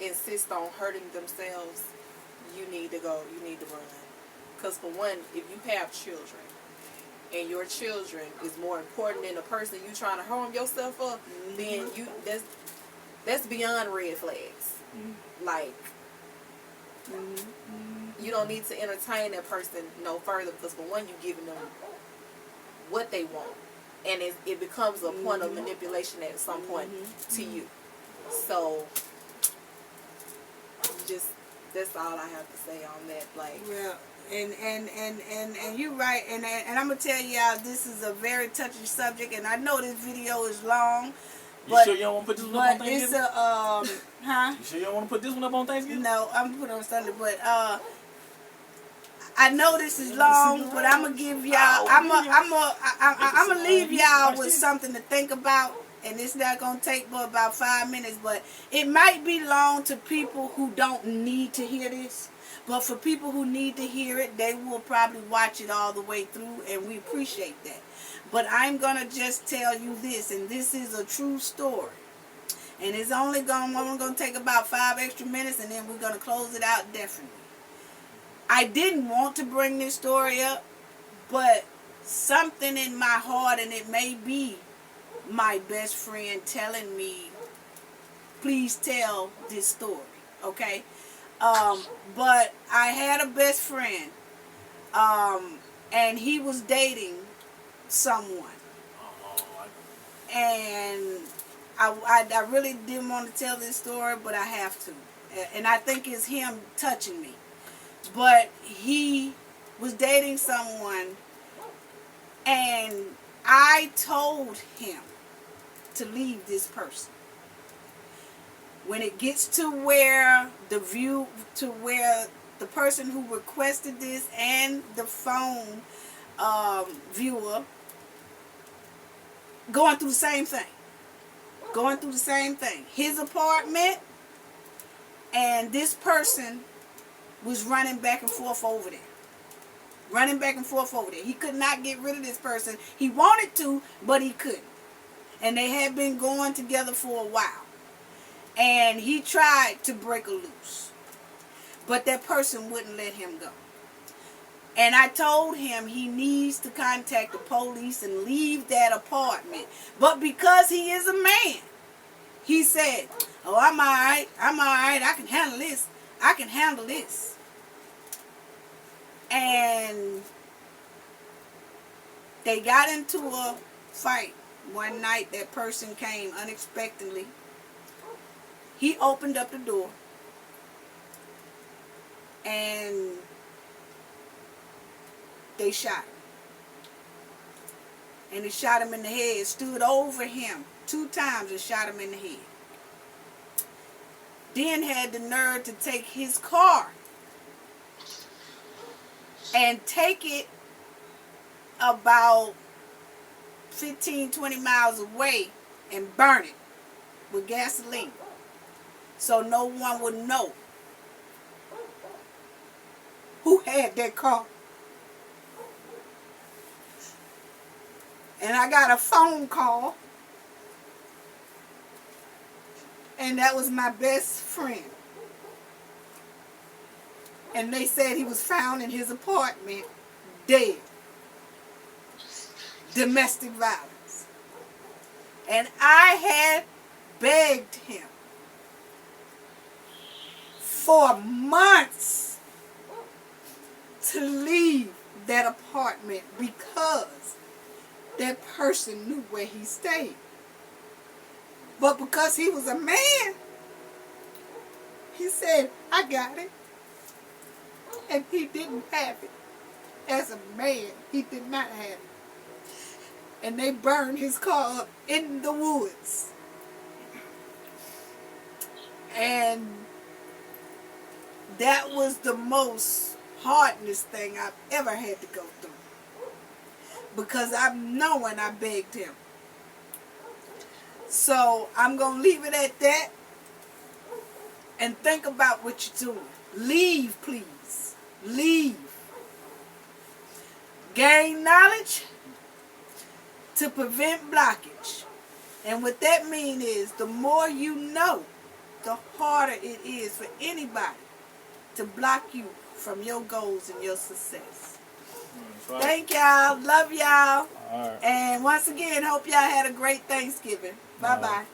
insists on hurting themselves, you need to go. You need to run. Because for one, if you have children and your children is more important than the person you trying to harm yourself up, then that's beyond red flags. Like, you don't need to entertain that person no further, because for one, you're giving them what they want, and it becomes a point of manipulation at some point to you. So just that's all I have to say on that. Like, And you're right. And I'm gonna tell y'all, this is a very touchy subject, and I know this video is long. You sure you don't want to put this one up on Thanksgiving? It's a huh? You sure you don't want to put this one up on Thanksgiving? No, I'm gonna put it on Sunday, but I know this is long, but I'm gonna give y'all. I'm gonna leave y'all with something to think about, and it's not gonna take but about 5 minutes. But it might be long to people who don't need to hear this, but for people who need to hear it, they will probably watch it all the way through, and we appreciate that. But I'm gonna just tell you this, and this is a true story, and it's only gonna take about 5 extra minutes, and then we're gonna close it out definitely. I didn't want to bring this story up, but something in my heart, and it may be my best friend telling me, please tell this story, okay? But I had a best friend, and he was dating someone. And I really didn't want to tell this story, but I have to. And I think it's him touching me. But he was dating someone, and I told him to leave this person. When it gets to where the person who requested this and the phone viewer going through the same thing. His apartment, and this person was running back and forth over there. He could not get rid of this person. He wanted to, but he couldn't. And they had been going together for a while. And he tried to break her loose. But that person wouldn't let him go. And I told him he needs to contact the police and leave that apartment. But because he is a man, he said, oh, I'm all right. I can handle this. And they got into a fight one night. That person came unexpectedly. He opened up the door, and they shot him. And they shot him in the head, stood over him 2 times and shot him in the head. Then had the nerve to take his car and take it about 15, 20 miles away and burn it with gasoline so no one would know who had that car. And I got a phone call, and that was my best friend. And they said he was found in his apartment, dead. Domestic violence. And I had begged him for months to leave that apartment because that person knew where he stayed. But because he was a man, he said, I got it. And he didn't have it. As a man, he did not have it. And they burned his car up in the woods. And that was the most hardest thing I've ever had to go through. Because I know when I begged him. So I'm going to leave it at that. And think about what you're doing. Leave, please. Leave. Gain knowledge to prevent blockage. And what that means is the more you know, the harder it is for anybody to block you from your goals and your success. Right. Thank y'all. Love y'all. All right. And once again, hope y'all had a great Thanksgiving. Bye-bye.